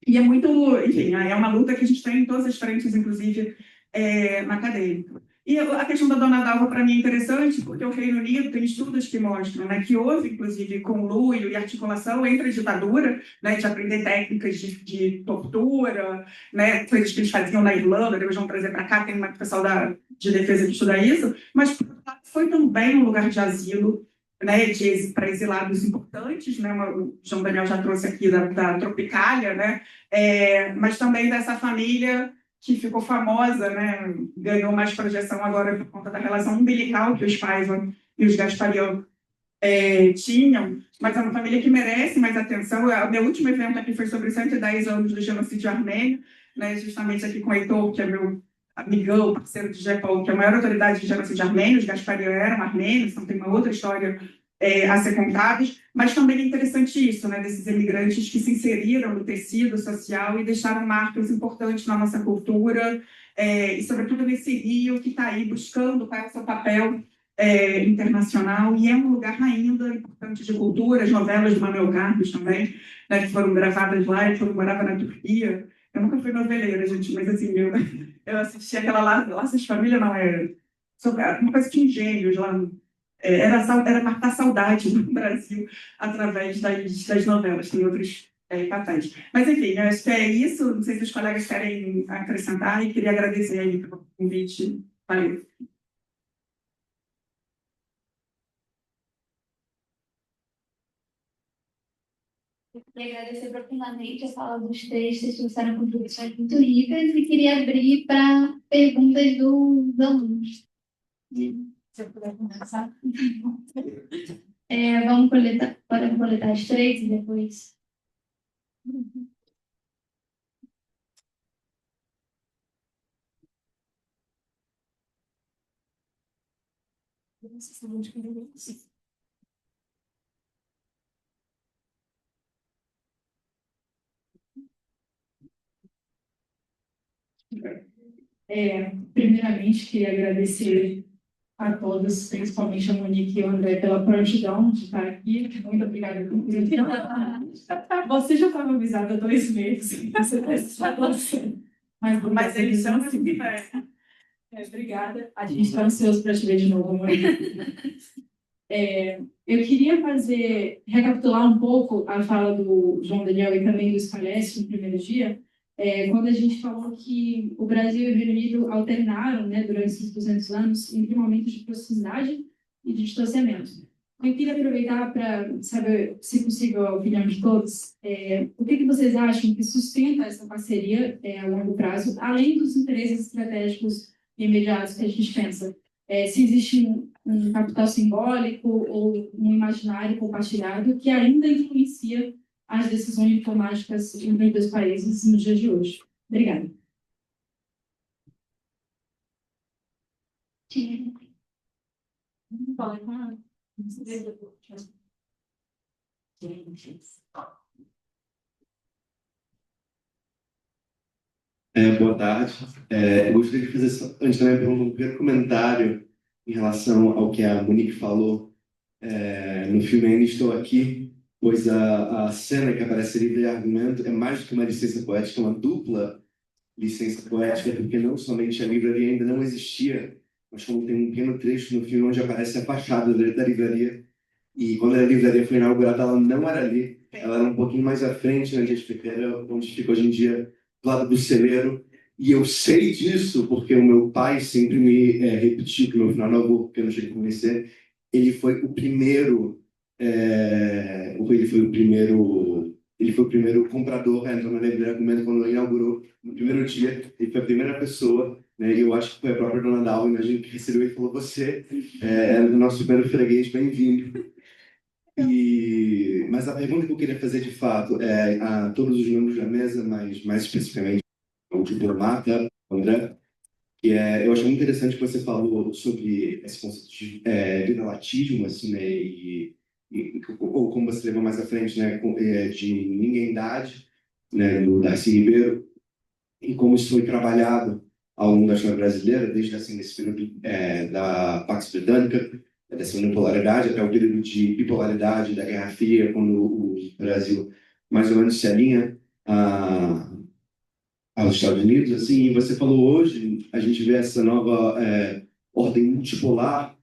E é muito, enfim, é uma luta que a gente tem em todas as frentes, inclusive na acadêmica. E a questão da dona Dalva, para mim, é interessante, porque o Reino Unido tem estudos que mostram, né, que houve, inclusive, conluio e articulação entre a ditadura, né, de aprender técnicas de tortura, né, coisas que eles faziam na Irlanda, depois vão trazer para cá, tem uma pessoal de defesa que estuda isso, mas foi também um lugar de asilo, né, para exilados importantes, né, o João Daniel já trouxe aqui da Tropicália, né, mas também dessa família que ficou famosa, né, ganhou mais projeção agora por conta da relação umbilical que os Paiva e os Gasparian tinham, mas é uma família que merece mais atenção. O meu último evento aqui foi sobre 110 anos do genocídio armênio, né, justamente aqui com o Heitor, que é meu amigão, parceiro de Japão, que é a maior autoridade de genocídio armênio. Os Gasparian eram armênios, então tem uma outra história a ser contada, mas também é interessante isso, né, desses imigrantes que se inseriram no tecido social e deixaram marcas importantes na nossa cultura, e sobretudo nesse Rio que está aí buscando qual é o seu papel internacional, e é um lugar ainda importante de cultura. As novelas do Manuel Carlos também, né, que foram gravadas lá, e quando morava na Turquia. Eu nunca fui noveleira, gente, mas assim, eu assisti aquela Laços de Família, não é? Sobre uma coisa de engenhos lá. Era matar saudade no Brasil através das novelas. Tem outros papéis. Mas, enfim, eu acho que é isso. Não sei se os colegas querem acrescentar, e queria agradecer aí pelo convite. Valeu. Eu queria agradecer profundamente a fala dos três, vocês trouxeram contribuições muito ricas, e queria abrir para perguntas dos alunos. Se eu puder começar. Podem coletar as três e depois. Primeiramente, queria agradecer a todos, principalmente a Monique e o André, pela prontidão de estar aqui. Muito obrigada por vir. Você já estava avisada há 2 meses. Você está Mas eles são assim, obrigada. A gente está ansioso para te ver de novo, Monique. Eu queria recapitular um pouco a fala do João Daniel e também do Scalesi no primeiro dia, quando a gente falou que o Brasil e o Reino Unido alternaram, né, durante esses 200 anos, entre momentos de proximidade e de distanciamento. Eu queria aproveitar para saber, se possível, a opinião de todos. O que vocês acham que sustenta essa parceria a longo prazo, além dos interesses estratégicos imediatos que a gente pensa? Se existe um capital simbólico ou um imaginário compartilhado que ainda influencia as decisões diplomáticas entre os 2 países nos dias de hoje. Obrigada. Boa tarde. Eu gostaria de fazer, antes da minha pergunta, um primeiro comentário em relação ao que a Monique falou. No filme Ainda Estou Aqui, pois a cena que aparece livre de argumento é mais do que uma licença poética, é uma dupla licença poética, porque não somente a livraria ainda não existia, mas como tem um pequeno trecho no filme onde aparece a fachada da livraria, e quando a livraria foi inaugurada, ela não era ali, ela era um pouquinho mais à frente, onde fica hoje em dia, do lado do celeiro. E eu sei disso porque o meu pai sempre me repetiu, que no final não vou, porque eu não cheguei a conhecer, ele foi o primeiro, ele foi o primeiro comprador a entrar na livraria Argumento quando inaugurou no primeiro dia. Ele foi a primeira pessoa, né? E eu acho que foi a própria dona Dalva, imagino, que recebeu e falou: você é o nosso primeiro freguês, bem-vindo. Mas a pergunta que eu queria fazer de fato é a todos os membros da mesa, mas mais especificamente ao diplomata, André, eu achei muito interessante que você falou sobre esse conceito de viralatismo, assim, né, ou como você levou mais à frente, né, de ninguémidade, né, do Darcy Ribeiro, e como isso foi trabalhado ao longo da história brasileira, desde assim, nesse período da Pax Britânica, dessa unipolaridade, até o período de bipolaridade da Guerra Fria, quando o Brasil mais ou menos se alinha aos Estados Unidos. Assim, e você falou hoje, a gente vê essa nova ordem multipolar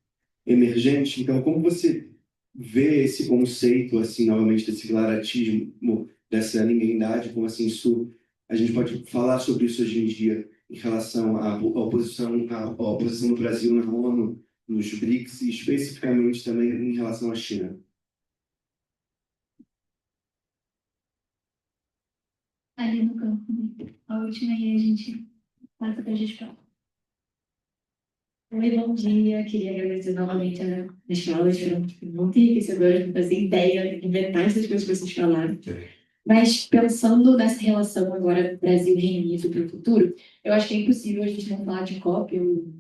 emergente. Então, como você vê esse conceito, assim, novamente, desse claratismo, dessa ninguémidade, como assim isso, a gente pode falar sobre isso hoje em dia em relação à oposição do Brasil na ONU, nos BRICS, e especificamente também em relação à China? Ali no campo, né? A última, e a gente passa para a gente falar. Oi, bom dia. Queria agradecer novamente a as aulas, foram muito enriquecedoras, não fazia ideia de metade das coisas que vocês falaram. Mas pensando nessa relação agora Brasil-Reino Unido para o futuro, eu acho que é impossível a gente não falar de COP. O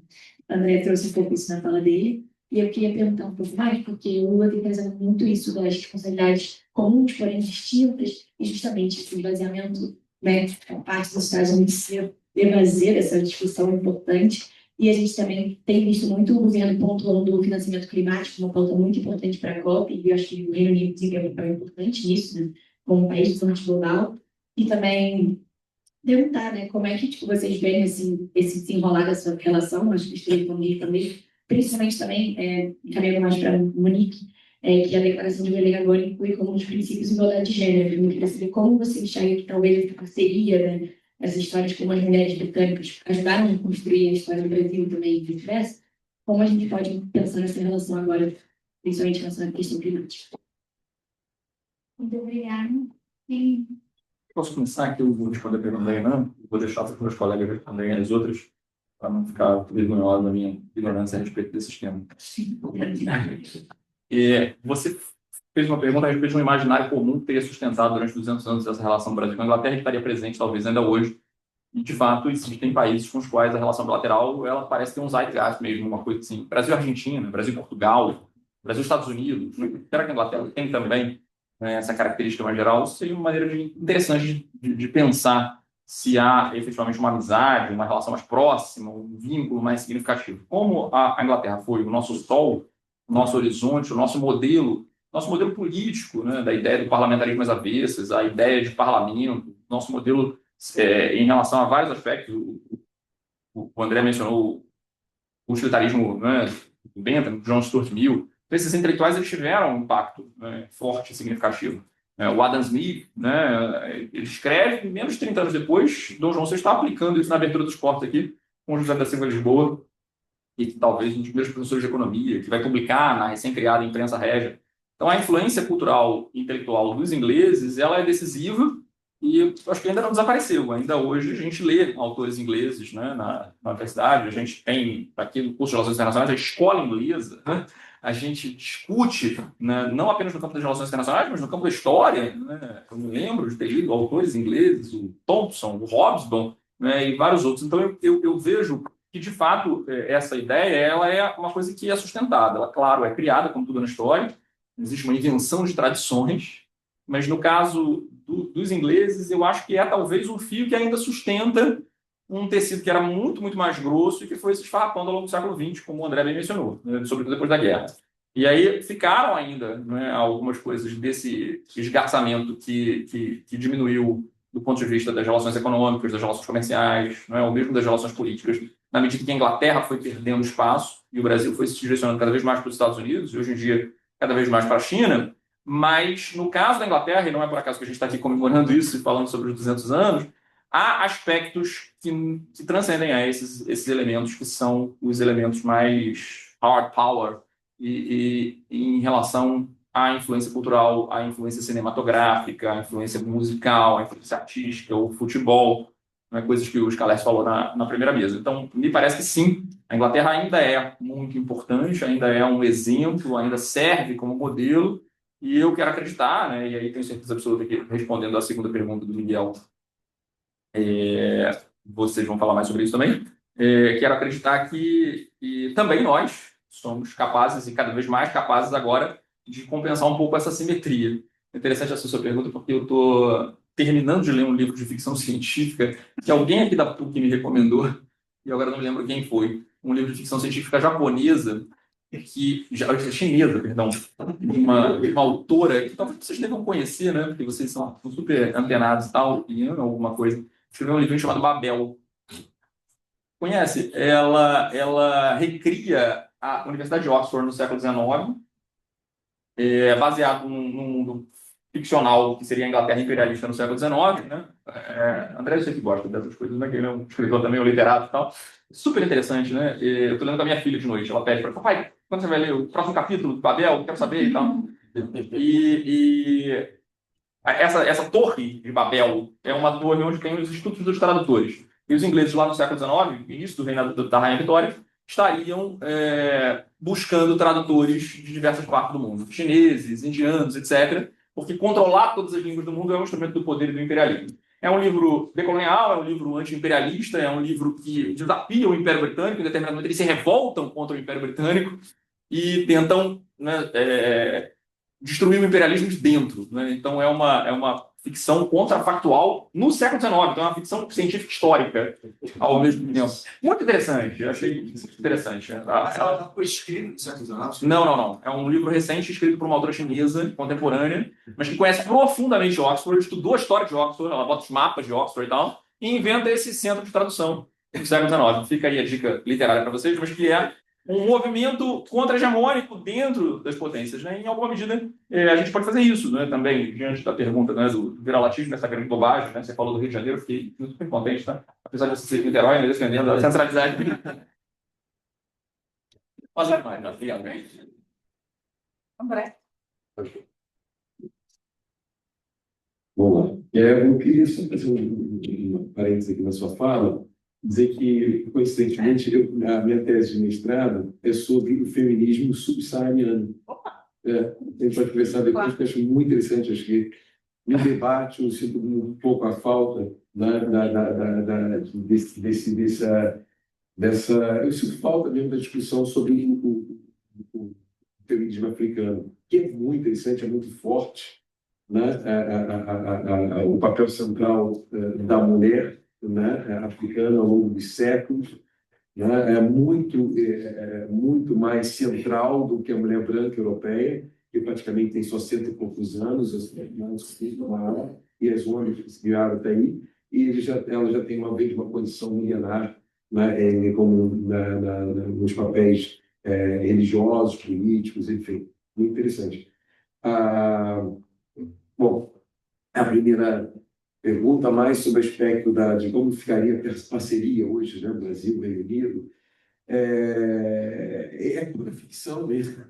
André trouxe um pouco isso na fala dele. E eu queria perguntar um pouco mais, porque o Lula tem trazendo muito isso das responsabilidades comuns, porém distintas, e justamente esse esvaziamento, né, a parte dos Estados Unidos se fazer essa discussão importante. E a gente também tem visto muito o governo pontuando o financiamento climático, uma pauta muito importante para a COP, e eu acho que o Reino Unido desempenha um papel importante nisso, né, como país do norte global. E também perguntar, né, como é que tipo, vocês veem esse desenrolar dessa relação, acho que esteve comigo também, principalmente também, encaminhando mais para Monique, que a declaração de Belém agora inclui como um dos princípios de igualdade de gênero. Eu queria saber como você enxerga que talvez essa parceria, né, essas histórias como as mulheres britânicas ajudaram a construir a história do Brasil também e vice-versa, como a gente pode pensar nessa relação agora, principalmente em relação à questão climática. Muito obrigada. Sim. Posso começar aqui? Eu vou responder a pergunta aí, não? Vou deixar para os meus colegas responderem as outras, para não ficar vergonhoso da minha ignorância a respeito desse tema. Você fez uma pergunta a respeito de um imaginário comum que teria sustentado durante 200 anos essa relação Brasil com a Inglaterra, que estaria presente talvez ainda hoje. E, de fato, existem países com os quais a relação bilateral ela parece ter um zeitgeist mesmo, uma coisa assim. Brasil e Argentina, Brasil e Portugal, Brasil e Estados Unidos. Será que a Inglaterra tem também, né, essa característica mais geral? Seria uma maneira interessante de pensar se há efetivamente uma amizade, uma relação mais próxima, um vínculo mais significativo. Como a Inglaterra foi o nosso sol, o nosso horizonte, o nosso modelo político, né, da ideia do parlamentarismo às avessas, a ideia de parlamento, nosso modelo em relação a vários aspectos. O André mencionou o utilitarismo, né, do Bentham, do John Stuart Mill. Então, esses intelectuais eles tiveram um impacto, né, forte e significativo. O Adam Smith, né, ele escreve, menos de 30 anos depois, Dom João VI está aplicando isso na abertura dos portos aqui, com o José da Silva Lisboa, e talvez um dos primeiros professores de economia, que vai publicar na recém-criada imprensa régia. Então, a influência cultural e intelectual dos ingleses ela é decisiva e acho que ainda não desapareceu. Ainda hoje a gente lê autores ingleses, né, na universidade, a gente tem aqui no curso de Relações Internacionais a escola inglesa, né? A gente discute, né, não apenas no campo das relações internacionais, mas no campo da história. Né? Eu me lembro de ter lido autores ingleses, o Thompson, o Hobsbawm, né, e vários outros. Então, eu vejo que, de fato, essa ideia ela é uma coisa que é sustentada. Ela, claro, é criada, como tudo na história, existe uma invenção de tradições, mas no caso dos ingleses, eu acho que é talvez um fio que ainda sustenta um tecido que era muito, muito mais grosso e que foi se esfarrapando ao longo do século XX, como o André bem mencionou, né, sobretudo depois da guerra. E aí ficaram ainda, né, algumas coisas desse esgarçamento que diminuiu do ponto de vista das relações econômicas, das relações comerciais, né, ou mesmo das relações políticas, na medida que a Inglaterra foi perdendo espaço e o Brasil foi se direcionando cada vez mais para os Estados Unidos, e hoje em dia cada vez mais para a China. Mas no caso da Inglaterra, e não é por acaso que a gente está aqui comemorando isso e falando sobre os 200 anos, há aspectos que transcendem a esses elementos, que são os elementos mais hard power, e em relação à influência cultural, à influência cinematográfica, à influência musical, à influência artística, o futebol, né, coisas que o Scalesi falou na primeira mesa. Então, me parece que sim, a Inglaterra ainda é muito importante, ainda é um exemplo, ainda serve como modelo, e eu quero acreditar, né, e aí tenho certeza absoluta que, respondendo à segunda pergunta do Miguel, vocês vão falar mais sobre isso também. Quero acreditar que também nós somos capazes, e cada vez mais capazes agora, de compensar um pouco essa simetria. É interessante essa sua pergunta, porque eu estou terminando de ler um livro de ficção científica que alguém aqui da PUC me recomendou, e agora não me lembro quem foi. Um livro de ficção científica japonesa, chinesa, perdão, uma autora que talvez vocês devam conhecer, né? Porque vocês são super antenados e tal, e amam alguma coisa. Escreveu um livro chamado Babel. Conhece? Ela recria a Universidade de Oxford no século XIX, baseado num mundo ficcional que seria a Inglaterra imperialista no século XIX, né? André, eu sei que gosta dessas coisas, né? Que ele é um escritor também, um literato e tal. Super interessante, né? Eu estou lendo com a minha filha de noite. Ela pede para papai, quando você vai ler o próximo capítulo do Babel? Quero saber e tal. E essa torre de Babel é uma torre onde tem os institutos dos tradutores. E os ingleses lá no século XIX, início do reinado da Rainha Vitória, estariam buscando tradutores de diversas partes do mundo, chineses, indianos, etc., porque controlar todas as línguas do mundo é um instrumento do poder e do imperialismo. É um livro decolonial, é um livro anti-imperialista, é um livro que desafia o Império Britânico, em determinado momento eles se revoltam contra o Império Britânico e tentam, né, destruir o imperialismo de dentro. Né? Então é uma ficção contrafactual no século XIX, então é uma ficção científica histórica ao mesmo tempo. Muito interessante, eu achei interessante. Ela foi escrita no século XIX? Não. É um livro recente escrito por uma autora chinesa, contemporânea, mas que conhece profundamente Oxford, estudou a história de Oxford, ela bota os mapas de Oxford e tal, e inventa esse centro de tradução do século XIX. Fica aí a dica literária para vocês, mas que é um movimento contra-hegemônico dentro das potências. Né? Em alguma medida, a gente pode fazer isso, né? Também, diante da pergunta, né, do viralatismo, essa grande bobagem. Né? Você falou do Rio de Janeiro, fiquei muito contente, tá? Apesar de você ser de Niterói, né, defendendo a centralidade. Mas é mais, realmente. André. Vamos lá. Eu queria só fazer um parênteses aqui na sua fala, dizer que, coincidentemente, a minha tese de mestrado é sobre o feminismo subsaariano. A gente pode conversar depois, que eu acho muito interessante. Acho que no debate eu sinto um pouco a falta eu sinto falta mesmo da discussão sobre o feminismo africano, que é muito interessante, é muito forte, né? O papel central da mulher, né, africana ao longo dos séculos, né, é muito mais central do que a mulher branca europeia, que praticamente tem só 100 e poucos anos, e as homens que se criaram até aí, e ela já tem uma condição milenar, né, como nos papéis religiosos, políticos, enfim, muito interessante. Bom, a primeira pergunta mais sobre o aspecto de como ficaria a parceria hoje, né, Brasil, Reino Unido, é pura ficção mesmo.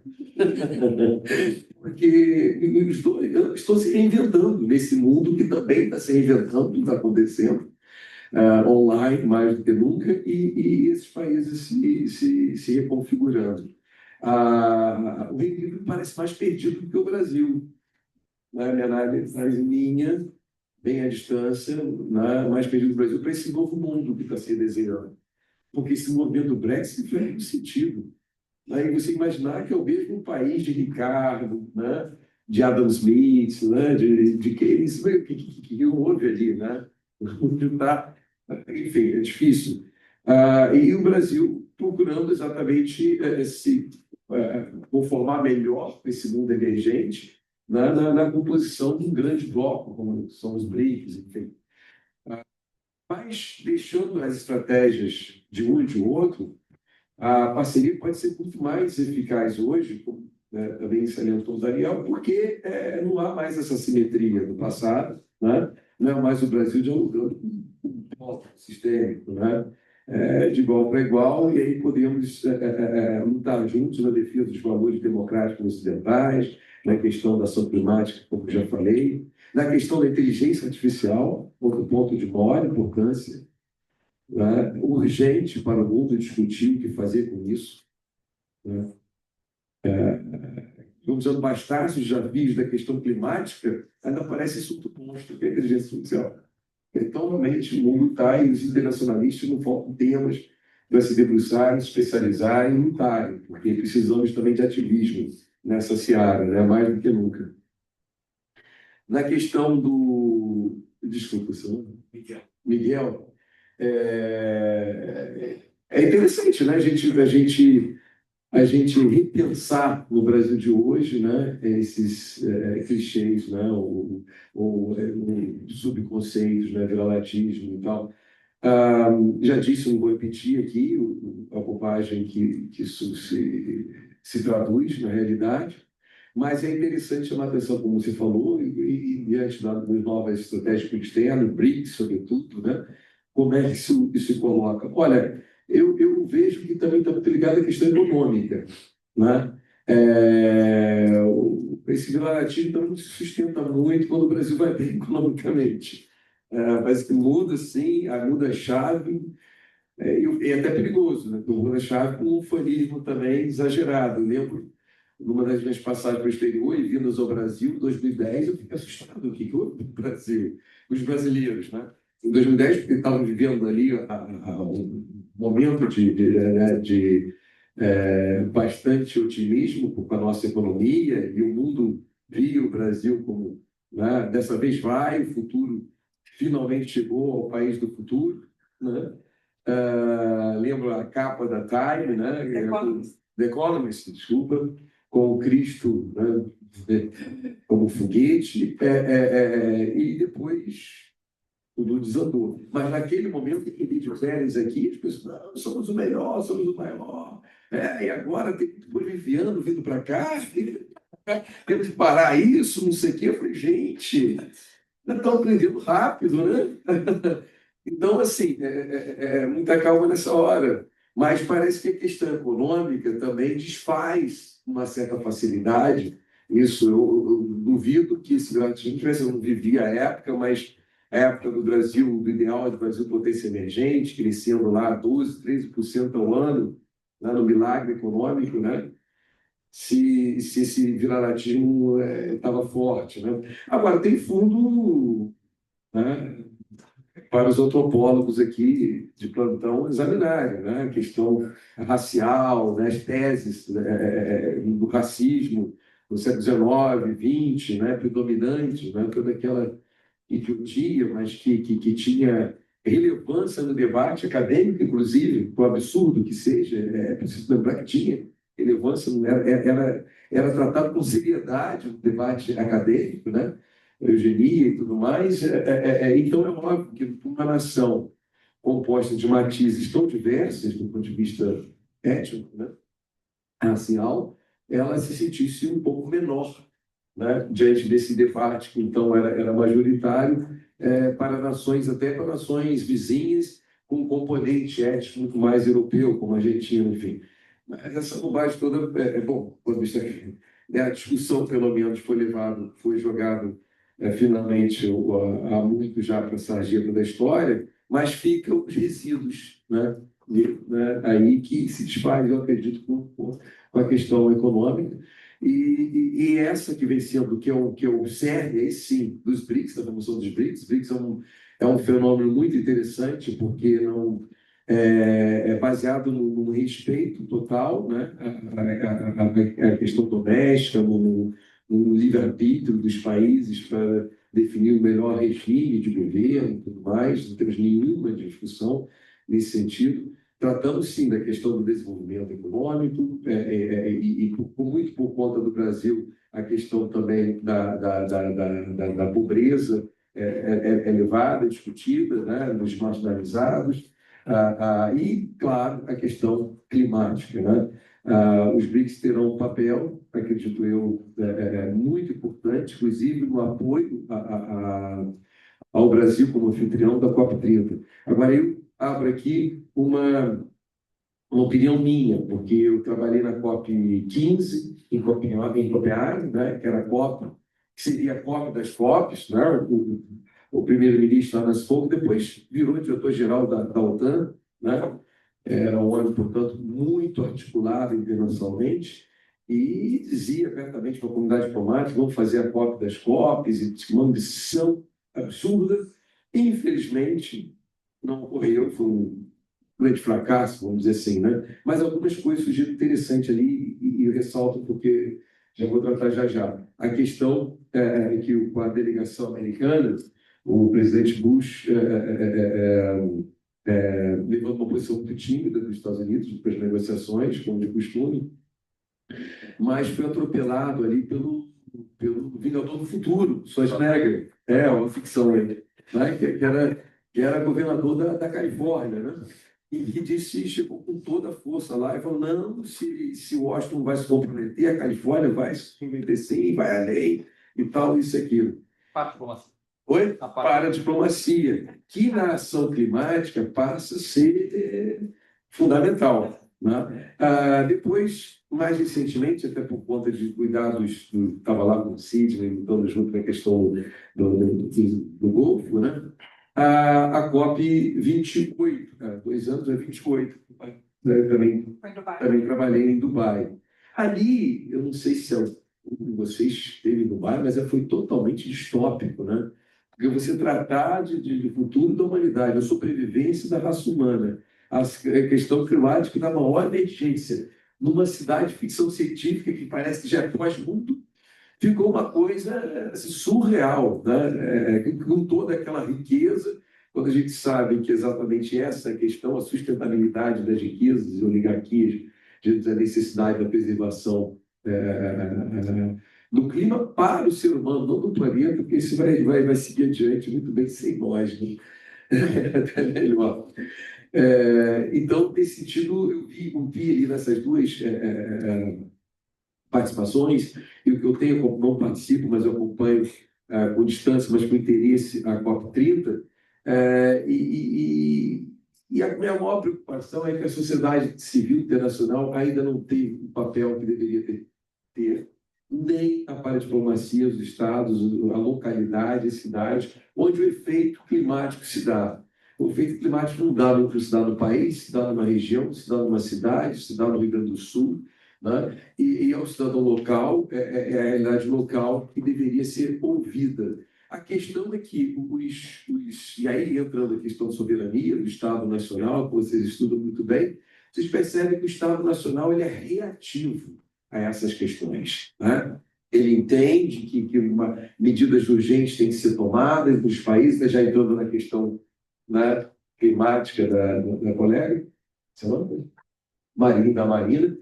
Porque eu estou se reinventando nesse mundo que também está se reinventando, está acontecendo online mais do que nunca, e esses países se reconfigurando. O Reino Unido parece mais perdido do que o Brasil. Na minha análise minha, bem à distância, mais perdido do Brasil, para esse novo mundo que está se desenhando. Porque esse movimento do Brexit faz muito sentido. E você imaginar que é o mesmo país de Ricardo, né, de Adam Smith, né, de Keynes, o que houve ali, né? Enfim, é difícil. E o Brasil procurando exatamente se conformar melhor com esse mundo emergente, na composição de um grande bloco, como são os BRICS, enfim. Mas, deixando as estratégias de um e de outro, a parceria pode ser muito mais eficaz hoje, como também salientou o Daniel, porque não há mais essa simetria do passado, né? Não é mais o Brasil dialogando com o bloco sistêmico, né? De igual para igual, e aí podemos lutar juntos na defesa dos valores democráticos ocidentais, na questão da ação climática, como já falei, na questão da inteligência artificial, outro ponto de maior importância, né? Urgente para o mundo discutir o que fazer com isso. Né? Vamos bastar os desafios da questão climática, ainda parece isso um monstro, que é a inteligência artificial. Então, realmente, o mundo está e os internacionalistas não faltam temas para se debruçarem, especializarem e lutarem, porque precisamos também de ativismo nessa seara, né? Mais do que nunca. Na questão do... Desculpa, seu nome? Miguel. É interessante, né? A gente repensar no Brasil de hoje, né, esses clichês, né, subconceitos, né, viralatismo e tal. Já disse, não vou repetir aqui a bobagem que isso se traduz na realidade, mas é interessante chamar a atenção, como você falou, e diante das novas estratégias externas, BRICS, sobretudo, né, como é que isso se coloca. Olha, eu vejo que também está muito ligado à questão econômica, né? Esse viralatismo também se sustenta muito quando o Brasil vai bem economicamente. Parece que muda, sim, muda a chave, E é até perigoso, né? Eu vou deixar com um ufanismo também exagerado. Eu lembro, numa das minhas passagens para o exterior e vindas ao Brasil, em 2010, eu fiquei assustado. O que houve no Brasil? Os brasileiros, né? Em 2010, porque estavam vivendo ali um momento de bastante otimismo com a nossa economia, e o mundo via o Brasil como, né, dessa vez vai, o futuro finalmente chegou ao país do futuro, né? Lembro a capa da Time, né? The Economist, desculpa, com o Cristo, né, como foguete, e depois tudo desandou. Mas naquele momento, em vídeo Férias aqui, as pessoas, não, somos o melhor, somos o maior. E agora tem boliviano vindo para cá, temos que parar isso, não sei o quê. Eu falei, gente, estão aprendendo rápido, né? Então, assim, muita calma nessa hora. Mas parece que a questão econômica também desfaz uma certa facilidade. Isso, eu duvido que esse grande tivesse, eu não vivi a época, mas a época do Brasil, do ideal do Brasil potência emergente, crescendo lá 12%, 13% ao ano, lá no milagre econômico, né? Se esse viralatismo estava forte, né? Agora, tem fundo, né, para os antropólogos aqui de plantão examinarem, né? A questão racial, né? As teses do racismo no século XIX, XX, né? Predominante, né? Toda aquela idiotia, mas que tinha relevância no debate acadêmico, inclusive, por absurdo que seja, preciso lembrar que tinha relevância, não era tratado com seriedade no debate acadêmico, né? Eugenia e tudo mais. Então, é óbvio que uma nação composta de matizes tão diversas, do ponto de vista étnico, né, racial, ela se sentisse um pouco menor, né, diante desse debate que, então, era majoritário para nações, até para nações vizinhas, com um componente étnico muito mais europeu, como a Argentina, enfim. Mas essa bobagem toda bom, quando isso a discussão, pelo menos, foi jogado finalmente há muito já para a sarjeta da história, mas ficam os resíduos, né? Aí que se desfaz, eu acredito, com a questão econômica. E essa que vem sendo, que é o cerne, aí sim, dos BRICS, da promoção dos BRICS. BRICS é um fenômeno muito interessante, porque não é baseado no respeito total, né? A questão doméstica, no livre-arbítrio dos países para definir o melhor regime de governo e tudo mais. Não temos nenhuma discussão nesse sentido. Tratamos, sim, da questão do desenvolvimento econômico e muito por conta do Brasil, a questão também da pobreza elevada, discutida, né, nos marginalizados, e, claro, a questão climática, né? Os BRICS terão um papel, acredito eu, muito importante, inclusive no apoio ao Brasil como anfitrião da COP30. Agora, eu abro aqui uma opinião minha, porque eu trabalhei na COP15 em Copenhague, né, que era a COP, que seria a COP das COPs, né? O primeiro-ministro Anas Fogh depois virou diretor-geral da OTAN, né? Era um homem, portanto, muito articulado internacionalmente, e dizia abertamente para a comunidade diplomática: vamos fazer a COP das COPs, e uma ambição absurda. Infelizmente, não ocorreu, foi um grande fracasso, vamos dizer assim, né? Mas algumas coisas surgiram interessantes ali, e eu ressalto porque já vou tratar já. A questão é que com a delegação americana, o presidente Bush levando uma posição muito tímida dos Estados Unidos para as negociações, como de costume, mas foi atropelado ali pelo Vingador do Futuro, Schwarzenegger, uma ficção aí, né? que era governador da Califórnia, né? E disse, chegou com toda a força lá e falou: não, se Washington vai se comprometer, a Califórnia vai se comprometer, sim, vai além e tal, isso e aquilo. Para a diplomacia. Oi? Para a diplomacia, que na ação climática passa a ser fundamental, né? Depois, mais recentemente, até por conta de cuidados, estava lá com o Sidney, lutando junto com a questão do Golfo, né? a COP28, 2 anos é 28. Também trabalhei em Dubai. Ali, eu não sei se você esteve em Dubai, mas foi totalmente distópico, né? Porque você tratar de futuro da humanidade, a sobrevivência da raça humana, a questão climática da maior emergência, numa cidade de ficção científica que parece que já é pós-mundo, ficou uma coisa assim, surreal, né? Com toda aquela riqueza, quando a gente sabe que exatamente essa questão, a sustentabilidade das riquezas e oligarquias, a necessidade da preservação do clima para o ser humano, não do planeta, porque isso vai seguir adiante muito bem sem nós, né? Até melhor. Então, nesse sentido, eu vi ali nessas duas participações, e o que eu tenho, não participo, mas eu acompanho com distância, mas com interesse, a COP30, e a minha maior preocupação é que a sociedade civil internacional ainda não teve o papel que deveria ter, nem a paradiplomacia dos estados, a localidade, a cidade, onde o efeito climático se dá. O efeito climático não se dá no país, se dá numa região, se dá numa cidade, se dá no Rio Grande do Sul, né? E ao cidadão local, é a realidade local que deveria ser ouvida. A questão é que e aí entrando a questão de soberania do Estado Nacional, que vocês estudam muito bem, vocês percebem que o Estado Nacional ele é reativo a essas questões, né? Ele entende que medidas urgentes têm que ser tomadas nos países, já entrando na questão, né, climática da colega, Marina,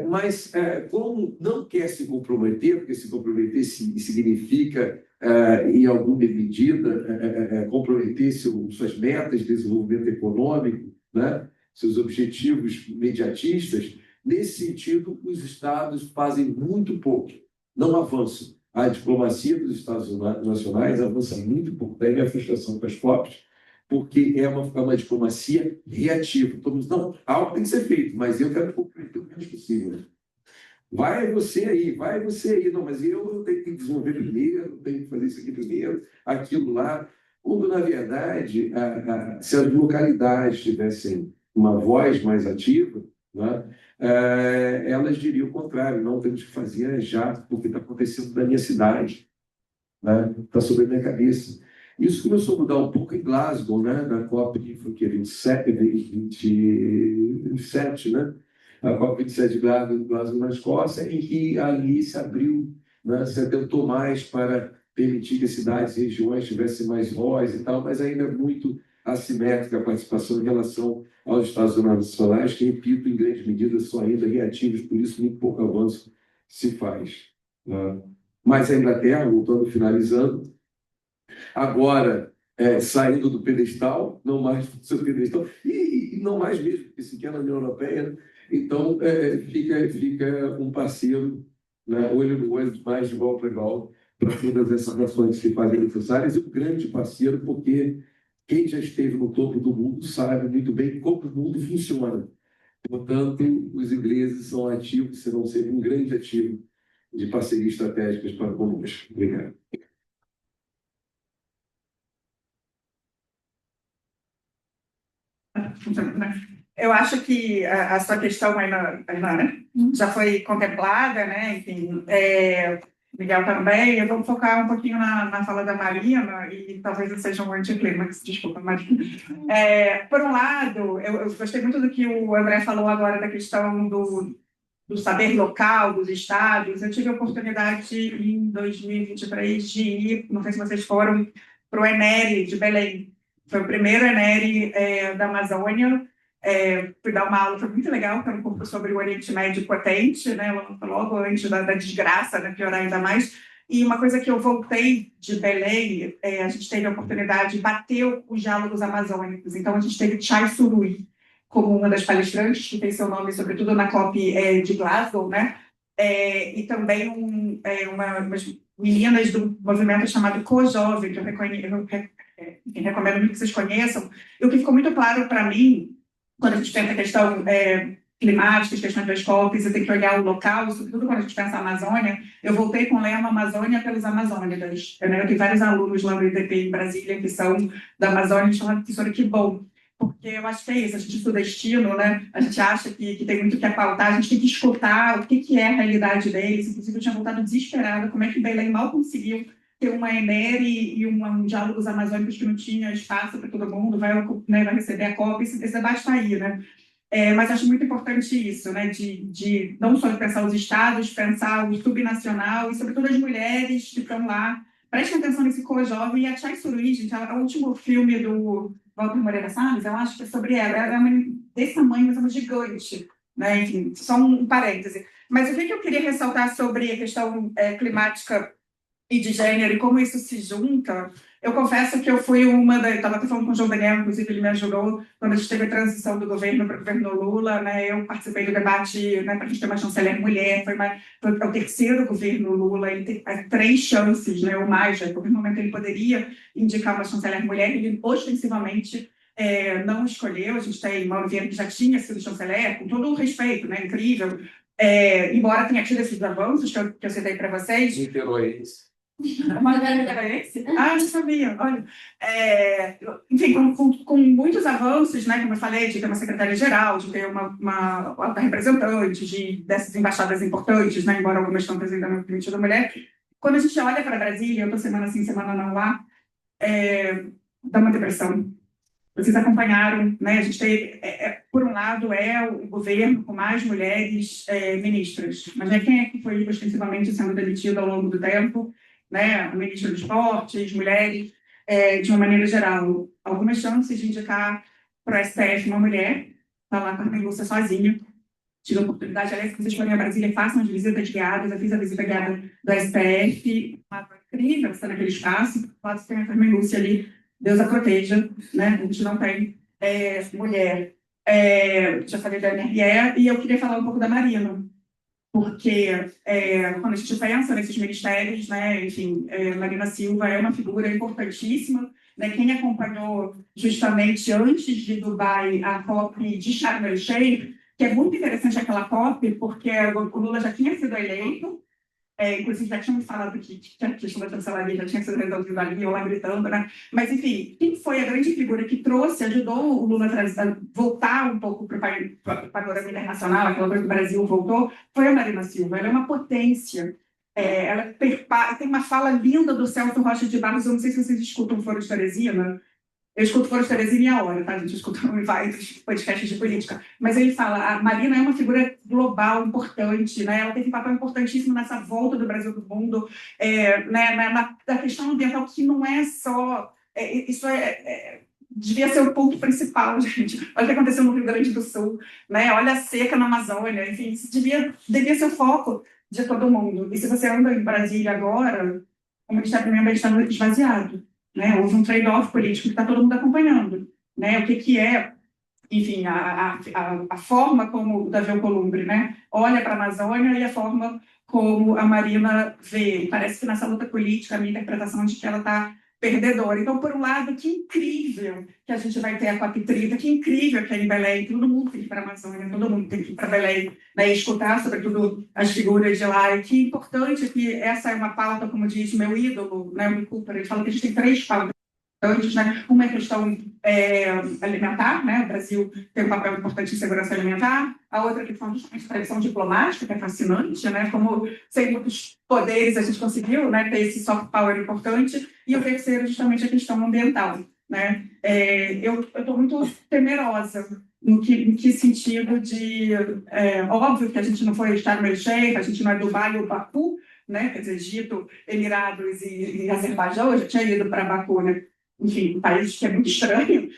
mas como não quer se comprometer, porque se comprometer significa, em alguma medida, comprometer suas metas de desenvolvimento econômico, né, seus objetivos imediatistas, nesse sentido, os Estados fazem muito pouco, não avançam. A diplomacia dos Estados nacionais avança muito pouco, daí a frustração com as COPs, porque é uma diplomacia reativa. Então, não, algo tem que ser feito, mas eu quero comprometer o menos possível. Vai você aí. Não, mas eu tenho que desenvolver primeiro, tenho que fazer isso aqui primeiro, aquilo lá. Quando, na verdade, se as localidades tivessem uma voz mais ativa, né, elas diriam o contrário, não temos que fazer já, porque está acontecendo na minha cidade, né? Está sobre a minha cabeça. Isso começou a mudar um pouco em Glasgow, né? Na COP 27, né? A COP 27 de Glasgow, na Escócia, em que ali se abriu, né? Se atentou mais para permitir que cidades e regiões tivessem mais voz e tal, mas ainda é muito assimétrica a participação em relação aos Estados nacionais, que, repito, em grande medida são ainda reativos, por isso muito pouco avanço se faz, né? Mas a Inglaterra, voltando, finalizando, agora saindo do pedestal, não mais do seu pedestal, e não mais mesmo, porque sequer na União Europeia, então fica um parceiro, né, olho no olho, mais de igual para igual, para todas essas ações que se fazem necessárias, e um grande parceiro, porque quem já esteve no topo do mundo sabe muito bem como o mundo funciona. Portanto, os ingleses são ativos, serão sempre um grande ativo de parcerias estratégicas para conosco. Obrigado. Eu acho que a sua questão, Ainara, né, já foi contemplada, né? Enfim, Miguel também. Eu vou focar um pouquinho na fala da Marina, e talvez eu seja um anticlímax, desculpa, Marina. Por um lado, eu gostei muito do que o André falou agora da questão do saber local, dos estados. Eu tive a oportunidade em 2023 de ir, não sei se vocês foram, para o ENERE de Belém. Foi o primeiro ENERE da Amazônia. Fui dar uma aula, foi muito legal, que era um pouco sobre o Oriente Médio potente, né, logo antes da desgraça, né, piorar ainda mais. E uma coisa que eu voltei de Belém, a gente teve a oportunidade de bater os diálogos amazônicos. Então, a gente teve Chai Suruí como uma das palestrantes, que tem seu nome, sobretudo, na COP de Glasgow, né? E também umas meninas do movimento chamado COJovem, que eu recomendo muito que vocês conheçam. E o que ficou muito claro para mim, quando a gente pensa a questão climáticas, questões das COPs, e tem que olhar o local, sobretudo quando a gente pensa na Amazônia. Eu voltei com o lema Amazônia pelos amazônicas. Eu tenho vários alunos lá no IDP em Brasília que são da Amazônia e falam, professora, que bom. Porque eu acho que é isso, a gente estuda destino, né? A gente acha que tem muito que pautar, a gente tem que escutar o que é a realidade deles. Inclusive, eu tinha voltado desesperada, como é que Belém mal conseguiu ter uma ENERE e um diálogos amazônicos que não tinha espaço para todo mundo, vai receber a COP, esse debate está aí, né? Mas acho muito importante isso, né? De não só pensar os estados, pensar o subnacional e, sobretudo, as mulheres que estão lá. Prestem atenção nesse co-jovem e a Chay Suruí, gente, é o último filme do Walter Moreira Salles, eu acho que é sobre ela. Ela é uma desse tamanho, mas é uma gigante, né? Enfim, só um parêntese. Mas o que eu queria ressaltar sobre a questão climática e de gênero e como isso se junta, eu confesso que eu fui estava até falando com o João Daniel, inclusive ele me ajudou quando a gente teve a transição do governo para o governo Lula, né? Eu participei do debate, né, para a gente ter uma chanceler mulher, foi o terceiro governo Lula, ele tem 3 chances, né, ou mais, a qualquer momento ele poderia indicar uma chanceler mulher, ele ostensivamente não escolheu. A gente tem Mauro Vieira, que já tinha sido chanceler, com todo o respeito, né, incrível, embora tenha tido esses avanços que eu citei para vocês. Niteróis. Era esse? Ah, não sabia. Olha, enfim, com muitos avanços, né, como eu falei, de ter uma secretária-geral, de ter uma alta representante, dessas embaixadas importantes, né, embora algumas estão ainda no permitido da mulher. Quando a gente olha para Brasília, eu estou semana sim, semana não lá, dá uma depressão. Vocês acompanharam, né? A gente tem, por um lado, o governo com mais mulheres ministras, mas quem é que foi ostensivamente sendo demitido ao longo do tempo? Né? A ministra do Esporte, as mulheres, de uma maneira geral. Algumas chances de indicar para o STF uma mulher, está lá com a Lúcia sozinha. Tive a oportunidade, aliás, se vocês forem a Brasília, façam as visitas guiadas. Eu fiz a visita guiada do STF, uma incrível, está naquele espaço. Lá tem a Carmen Lúcia ali, Deus a proteja, né? A gente não tem mulher. Já falei da MRE, e eu queria falar um pouco da Marina, porque quando a gente pensa nesses ministérios, né, enfim, Marina Silva é uma figura importantíssima, né? Quem acompanhou justamente antes de Dubai a COP de Sharm el-Sheikh, que é muito interessante aquela COP, porque o Lula já tinha sido eleito, inclusive já tinha me falado que a questão da chancelaria já tinha sido resolvida ali, eu lá gritando, né? Mas, enfim, quem foi a grande figura que ajudou o Lula a voltar um pouco para o panorama internacional, aquela coisa que o Brasil voltou, foi a Marina Silva. Ela é uma potência. Ela tem uma fala linda do Celso Rocha de Barros, eu não sei se vocês escutam o Foro de Teresina. Eu escuto Foro de Teresina e a hora, tá? A gente escuta vários podcasts de política. Mas ele fala, a Marina é uma figura global, importante, né? Ela teve um papel importantíssimo nessa volta do Brasil do mundo, né? na questão ambiental, que não é só... isso devia ser o ponto principal, gente. Olha o que aconteceu no Rio Grande do Sul, né? Olha a seca na Amazônia, enfim, isso devia ser o foco de todo mundo. E se você anda em Brasília agora, o Ministério do Meio Ambiente está esvaziado. Né? Houve um trade-off político que está todo mundo acompanhando, né? O que é, enfim, a forma como o Davi Alcolumbre, né, olha para a Amazônia e a forma como a Marina vê. E parece que nessa luta política, a minha interpretação de que ela está perdedora. Então, por um lado, que incrível que a gente vai ter a COP30, que incrível que é em Belém, todo mundo tem que ir para a Amazônia, todo mundo tem que ir para Belém, né, e escutar, sobretudo, as figuras de lá. E que importante que essa é uma pauta, como diz meu ídolo, né, o Cooper, ele fala que a gente tem 3 pautas. Né? Uma é a questão alimentar, né? O Brasil tem um papel importante em segurança alimentar. A outra é a questão de tradição diplomática, que é fascinante, né? Como sem muitos poderes a gente conseguiu, né, ter esse soft power importante. E o terceiro, justamente, a questão ambiental, né? Eu estou muito temerosa no que sentido de... óbvio que a gente não foi Sharm el-Sheikh, a gente não é Dubai ou Baku, né? Quer dizer, Egito, Emirados e Azerbaijão. Eu já tinha ido para Baku, né? Enfim, um país que é muito estranho,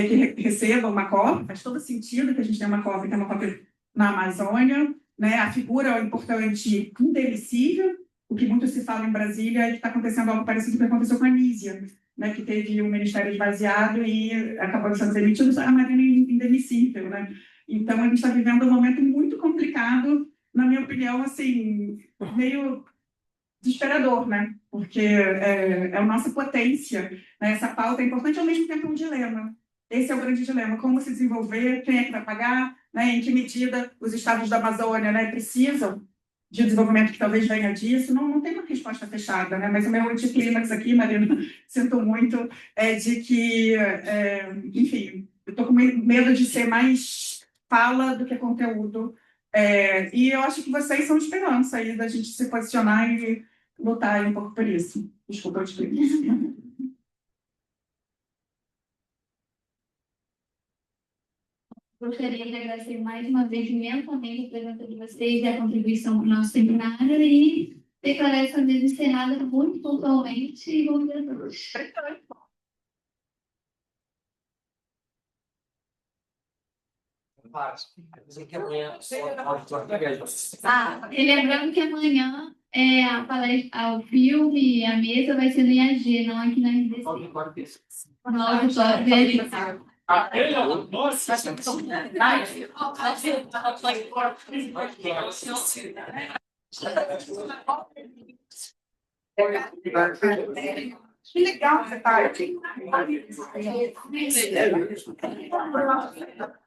que receba uma COP. Faz todo sentido que a gente tenha uma COP, que é uma COP na Amazônia, né? A figura é importante, indelicível. O que muito se fala em Brasília é que está acontecendo algo parecido com o que aconteceu com a Nízia, né? Que teve o ministério esvaziado e acabou sendo demitido. A Marina é indemissível, né? Então, a gente está vivendo um momento muito complicado, na minha opinião, assim, meio desesperador, né? Porque é a nossa potência, né? Essa pauta é importante, ao mesmo tempo é um dilema. Esse é o grande dilema: como se desenvolver, quem é que vai pagar, né, em que medida os estados da Amazônia, né, precisam de desenvolvimento que talvez venha disso, não tem uma resposta fechada, né? Mas o meu anticlímax aqui, Marina, sinto muito, de que, enfim, eu estou com medo de ser mais fala do que conteúdo, e eu acho que vocês são esperança aí da gente se posicionar e lutar aí um pouco por isso. Desculpa, eu expliquei. Gostaria de agradecer mais uma vez imensamente a presença de vocês e a contribuição para o nosso seminário e declarar essa mesa encerrada muito pontualmente e bom dia a todos. E lembrando que amanhã a palestra, o filme e a mesa vai ser no IAG, não aqui na RDC. No auditório realizado. Que legal que você está aqui.